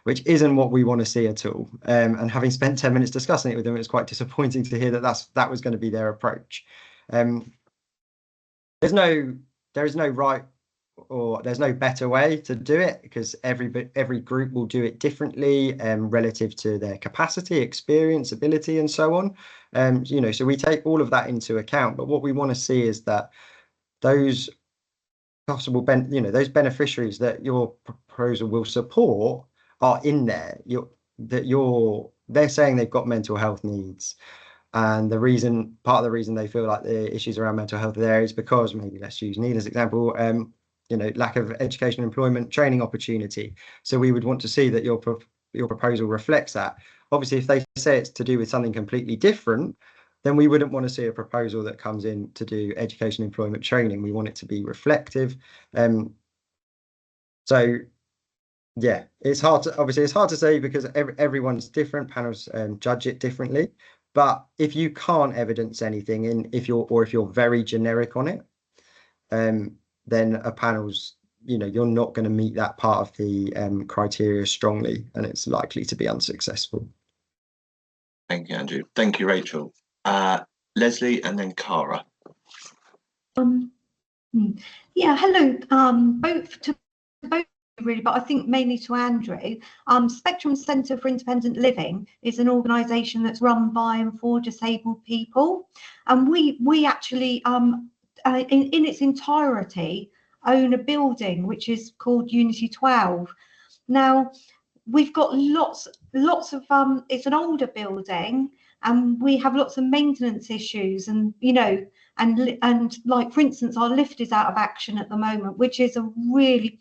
which isn't what we want to see at all. And having spent 10 minutes discussing it with them, it was quite disappointing to hear that was going to be their approach. There is no right or there's no better way to do it, because every group will do it differently relative to their capacity, experience, ability, and so on. So we take all of that into account. But what we want to see is that those possible those beneficiaries that your proposal will support are in there. They're saying they've got mental health needs, and part of the reason they feel like the issues around mental health are there is because, maybe let's use Nina's example, lack of education, employment, training opportunity. So we would want to see that your proposal reflects that. Obviously, if they say it's to do with something completely different, then we wouldn't want to see a proposal that comes in to do education, employment, training. We want it to be reflective. So yeah, it's hard to say because everyone's different. Panels judge it differently. But if you can't evidence anything, if you're very generic on it, then a panel's, you're not going to meet that part of the criteria strongly, and it's likely to be unsuccessful. Thank you, Andrew. Thank you, Rachel. Leslie, and then Cara. Yeah, hello. Both really, but I think mainly to Andrew. Spectrum Centre for Independent Living is an organisation that's run by and for disabled people, and we actually in its entirety own a building which is called Unity 12. Now we've got lots of it's an older building, and we have lots of maintenance issues, and and like, for instance, our lift is out of action at the moment, which is a really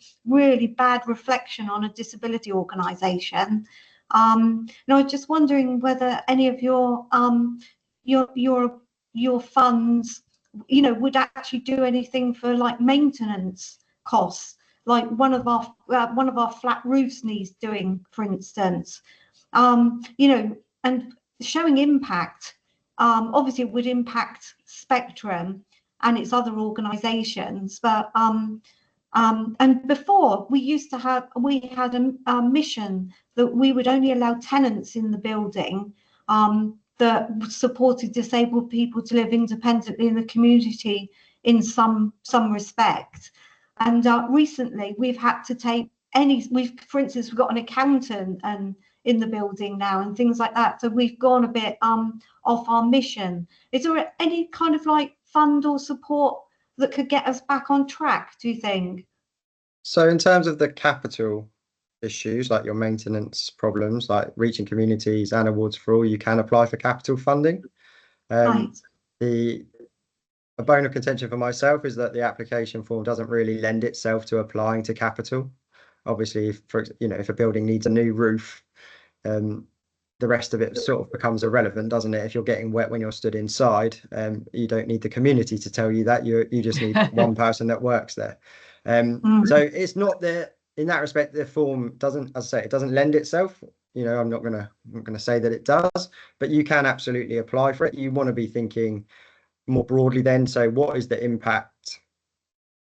bad reflection on a disability organisation. Now I'm just wondering whether any of your funds would actually do anything for like maintenance costs, like one of our flat roofs needs doing, for instance. And showing impact, obviously it would impact Spectrum and its other organisations, but and before we had a mission that we would only allow tenants in the building that supported disabled people to live independently in the community in some respect. And recently we've had to take for instance, we've got an accountant in the building now and things like that. So we've gone a bit off our mission. Is there any kind of like fund or support that could get us back on track, do you think? So in terms of the capital issues, like your maintenance problems, like reaching communities and awards for all, you can apply for capital funding. Right. A bone of contention for myself is that the application form doesn't really lend itself to applying to capital. Obviously, if a building needs a new roof, the rest of it sort of becomes irrelevant, doesn't it? If you're getting wet when you're stood inside, you don't need the community to tell you that. You just need one person that works there. So it's not that, in that respect, the form doesn't, as I say, it doesn't lend itself. I'm not gonna say that it does, but you can absolutely apply for it. You want to be thinking more broadly then. So what is the impact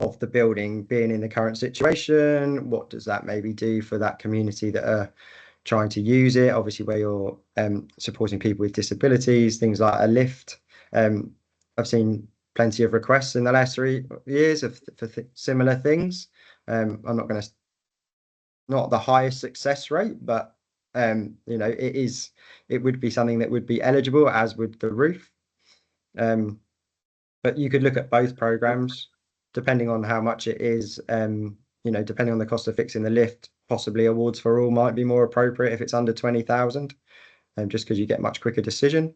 of the building being in the current situation? What does that maybe do for that community that are trying to use it? Obviously, where you're supporting people with disabilities, things like a lift. I've seen plenty of requests in the last 3 years for similar things. I'm not the highest success rate, but it would be something that would be eligible, as would the roof. But you could look at both programs depending on how much it is. Depending on the cost of fixing the lift, possibly awards for all might be more appropriate if it's under 20,000, just because you get much quicker decision.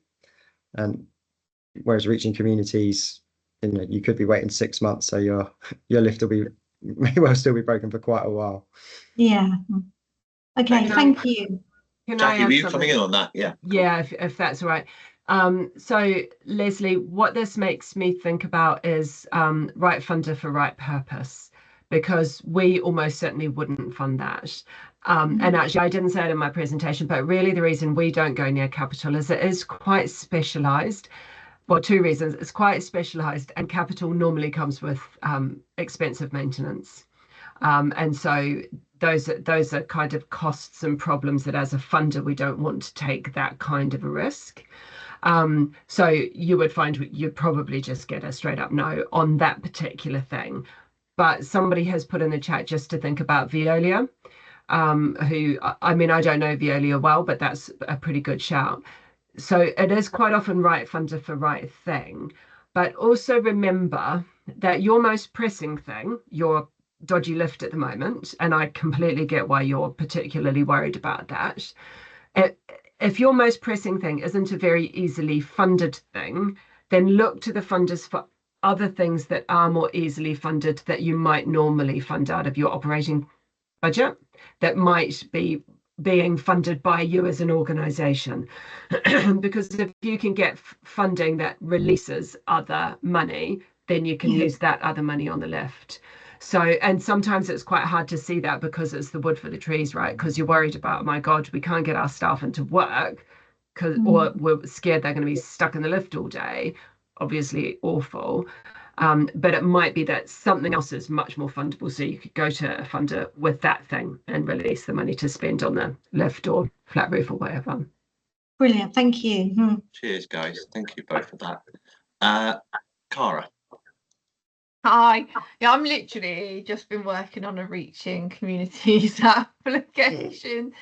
And whereas reaching communities, you could be waiting 6 months, so your lift may well still be broken for quite a while. Yeah. Okay, thank you. Jackie, were you coming in on that? Yeah. Yeah, if that's all right. So Leslie, what this makes me think about is right funder for right purpose, because we almost certainly wouldn't fund that. And actually, I didn't say it in my presentation, but really the reason we don't go near capital is it is quite specialised. Well, 2 reasons. It's quite specialised, and capital normally comes with expensive maintenance. And so those are kind of costs and problems that as a funder, we don't want to take that kind of a risk. So you would find you'd probably just get a straight up no on that particular thing. But somebody has put in the chat just to think about Veolia, who, I mean, I don't know Veolia well, but that's a pretty good shout. So it is quite often right funder for right thing. But also remember that your most pressing thing, your dodgy lift at the moment, and I completely get why you're particularly worried about that. If your most pressing thing isn't a very easily funded thing, then look to the funders for other things that are more easily funded that you might normally fund out of your operating budget, that might be being funded by you as an organisation. Because if you can get funding that releases other money, then you can use that other money on the lift. So, and sometimes it's quite hard to see that because it's the wood for the trees, right? Because you're worried about, oh my God, we can't get our staff into work, or we're scared they're going to be stuck in the lift all day. Obviously awful. But it might be that something else is much more fundable. So you could go to a funder with that thing and release the money to spend on the lift or flat roof or whatever. Brilliant, thank you. Cheers, guys. Thank you both for that. Cara. Hi. Yeah, I'm literally just been working on a Reaching Communities application.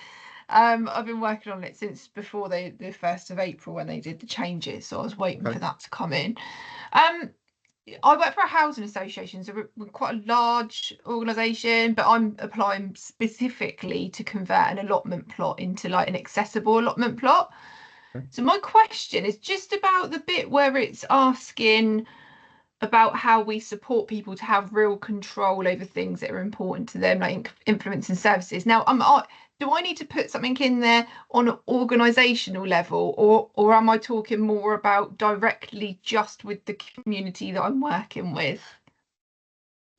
I've been working on it since before the 1st of April when they did the changes, so I was waiting for that to come in. I work for a housing association, so we're quite a large organisation, but I'm applying specifically to convert an allotment plot into like an accessible allotment plot. So my question is just about the bit where it's asking about how we support people to have real control over things that are important to them, like implementing services. Now, do I need to put something in there on an organisational level, or am I talking more about directly just with the community that I'm working with?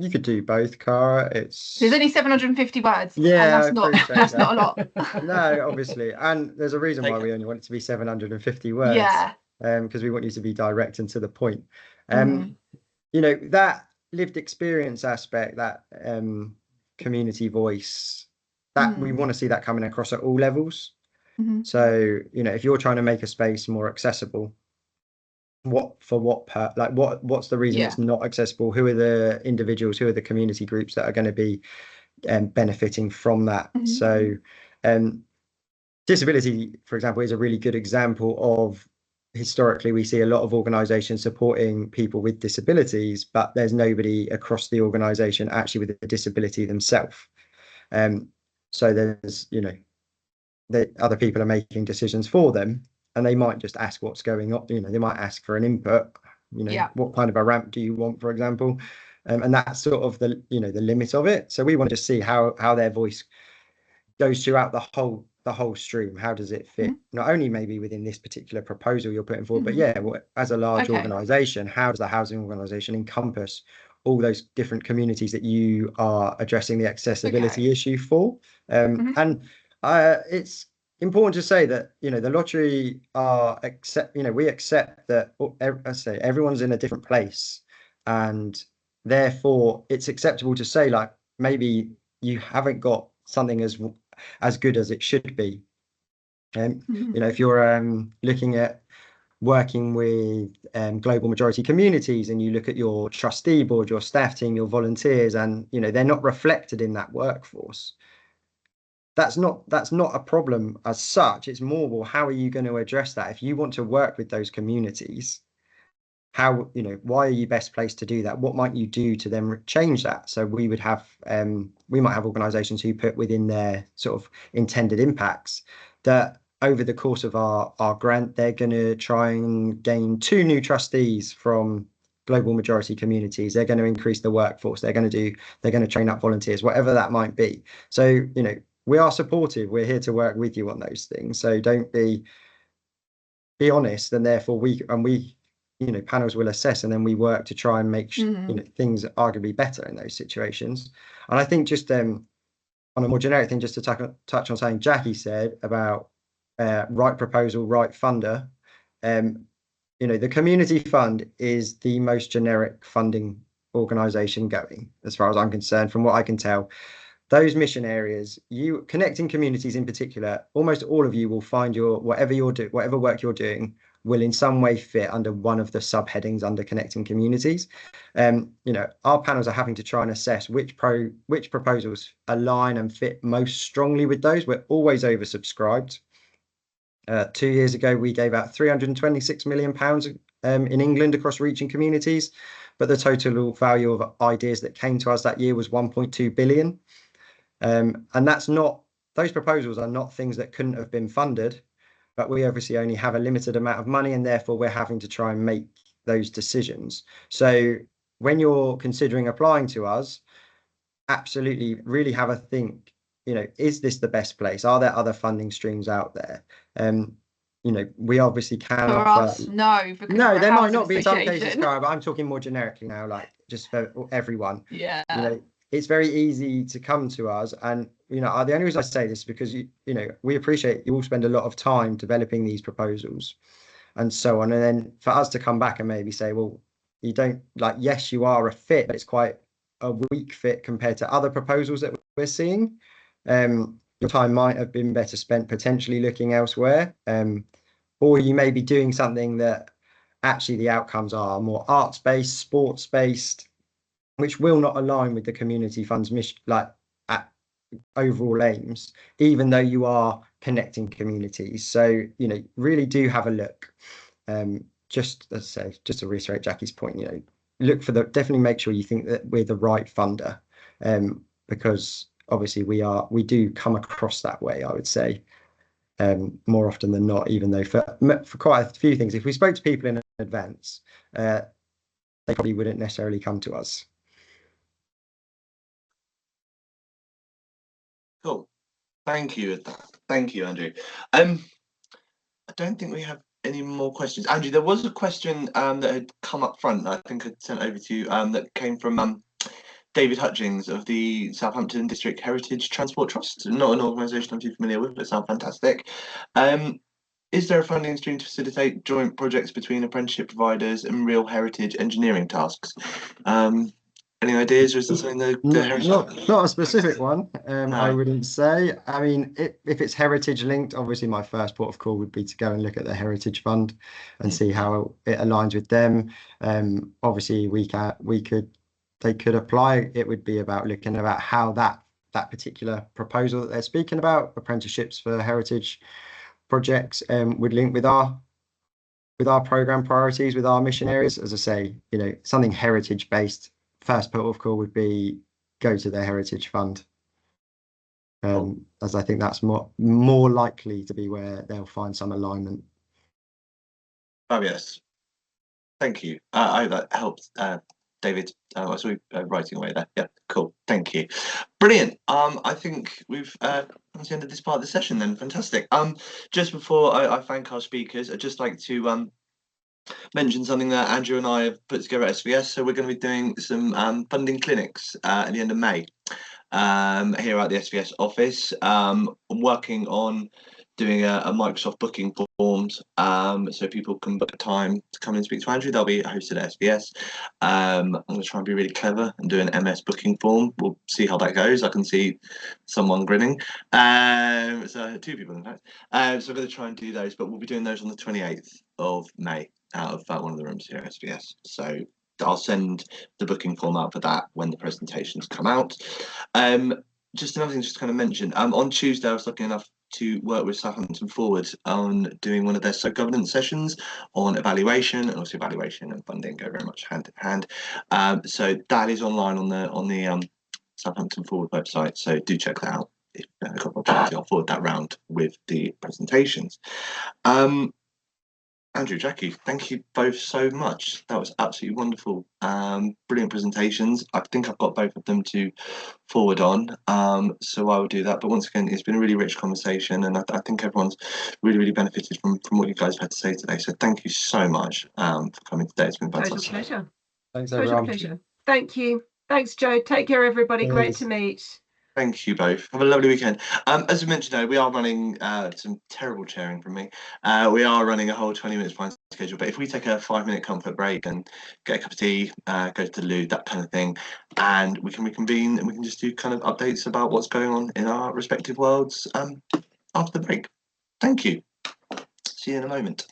You could do both, Cara. There's only 750 words. Yeah, and that's not a lot. No, obviously, and there's a reason why we only want it to be 750 words. Yeah. Because we want you to be direct and to the point. That lived experience aspect, that community voice, that we want to see that coming across at all levels. So if you're trying to make a space more accessible, what's the reason it's not accessible? Who are the individuals, who are the community groups that are going to be benefiting from that? So disability, for example, is a really good example of, historically we see a lot of organisations supporting people with disabilities, but there's nobody across the organisation actually with a disability themselves. So there's that other people are making decisions for them, and they might just ask what's going on. They might ask for an input. What kind of a ramp do you want, for example? and that's sort of the the limit of it. So we want to see how their voice goes throughout the whole stream. How does it fit, not only maybe within this particular proposal you're putting forward, but yeah, as a large organisation, how does the housing organisation encompass all those different communities that you are addressing the accessibility issue for? And it's important to say that the lottery we accept that, I say, everyone's in a different place, and therefore it's acceptable to say, like, maybe you haven't got something as good as it should be. If you're looking at working with global majority communities, and you look at your trustee board, your staff team, your volunteers, and they're not reflected in that workforce, that's not a problem as such. It's more, well, how are you going to address that? If you want to work with those communities, how why are you best placed to do that? What might you do to then change that? So we might have organizations who put within their sort of intended impacts that over the course of our grant, they're going to try and gain 2 new trustees from global majority communities. They're going to increase the workforce. They're going to train up volunteers, whatever that might be. So we are supportive. We're here to work with you on those things. So don't be honest, and therefore we panels will assess, and then we work to try and make things arguably better in those situations. And I think just on a more generic thing, just to touch on something Jackie said about right proposal, right funder. The community fund is the most generic funding organisation going, as far as I'm concerned. From what I can tell, those mission areas, you connecting communities in particular, almost all of you will find whatever work you're doing will in some way fit under one of the subheadings under connecting communities. Our panels are having to try and assess which proposals align and fit most strongly with those. We're always oversubscribed. 2 years ago, we gave out £326 million in England across reaching communities, but the total value of ideas that came to us that year was 1.2 billion. And those proposals are not things that couldn't have been funded, but we obviously only have a limited amount of money, and therefore we're having to try and make those decisions. So when you're considering applying to us, absolutely really have a think, is this the best place? Are there other funding streams out there? We obviously can for offer us, no, there might not be in some cases, Cara, but I'm talking more generically now, like just for everyone. It's very easy to come to us, and the only reason I say this is because we appreciate you all spend a lot of time developing these proposals and so on, and then for us to come back and maybe say, well, you don't, like, yes, you are a fit, but it's quite a weak fit compared to other proposals that we're seeing. Your time might have been better spent potentially looking elsewhere, or you may be doing something that actually the outcomes are more arts-based, sports-based, which will not align with the community fund's mission, overall aims, even though you are connecting communities. So really do have a look. Just as I say, just to reiterate Jackie's point, look for definitely make sure you think that we're the right funder, because obviously we do come across that way, I would say, more often than not, even though for quite a few things, if we spoke to people in advance, they probably wouldn't necessarily come to us. Cool. Thank you, Andrew. I don't think we have any more questions. Andrew, there was a question that had come up front, I think I'd sent over to you, that came from David Hutchings of the Southampton District Heritage Transport Trust. Not an organisation I'm too familiar with, but it sounds fantastic. Is there a funding stream to facilitate joint projects between apprenticeship providers and real heritage engineering tasks? Any ideas, or is there something not a specific one? No. I wouldn't say. I mean, if it's heritage linked, obviously my first port of call would be to go and look at the Heritage Fund and see how it aligns with them. Obviously, they could apply. It would be about looking about how that particular proposal that they're speaking about, apprenticeships for heritage projects, would link with our program priorities, with our mission areas. As I say, something heritage based. First port of call would be go to the Heritage Fund, as I think that's more likely to be where they'll find some alignment. Fabulous. Thank you. I hope that helps David, I saw you writing away there. Yeah, cool. Thank you. Brilliant. I think we've come to the end of this part of the session then. Fantastic. Just before I thank our speakers, I'd just like to mention something that Andrew and I have put together at SVS. So we're going to be doing some funding clinics at the end of May here at the SVS office. I'm working on doing a Microsoft booking forms, so people can book a time to come and speak to Andrew. They'll be hosted at SBS. I'm going to try and be really clever and do an MS booking form. We'll see how that goes. I can see someone grinning. So 2 people in fact. So I'm going to try and do those, but we'll be doing those on the 28th of May out of one of the rooms here at SBS. So I'll send the booking form out for that when the presentations come out. Just another thing just to kind of mention, on Tuesday I was lucky enough to work with Southampton Forward on doing one of their governance sessions on evaluation, and also evaluation and funding go very much hand in hand. So that is online on the Southampton Forward website, so do check that out. If you've got an opportunity, I'll forward that round with the presentations. Andrew, Jackie, thank you both so much. That was absolutely wonderful. Brilliant presentations. I think I've got both of them to forward on, so I will do that. But once again, it's been a really rich conversation, and I think everyone's really benefited from what you guys have had to say today. So thank you so much for coming today. It's been fantastic. Total pleasure. Thanks, everyone. Total pleasure. Thank you. Thanks, Joe. Take care, everybody. Cheers. Great to meet. Thank you both. Have a lovely weekend. As we mentioned, we are running some terrible chairing from me. We are running a whole 20 minutes behind schedule, but if we take a 5-minute comfort break and get a cup of tea, go to the loo, that kind of thing, and we can reconvene and we can just do kind of updates about what's going on in our respective worlds after the break. Thank you. See you in a moment.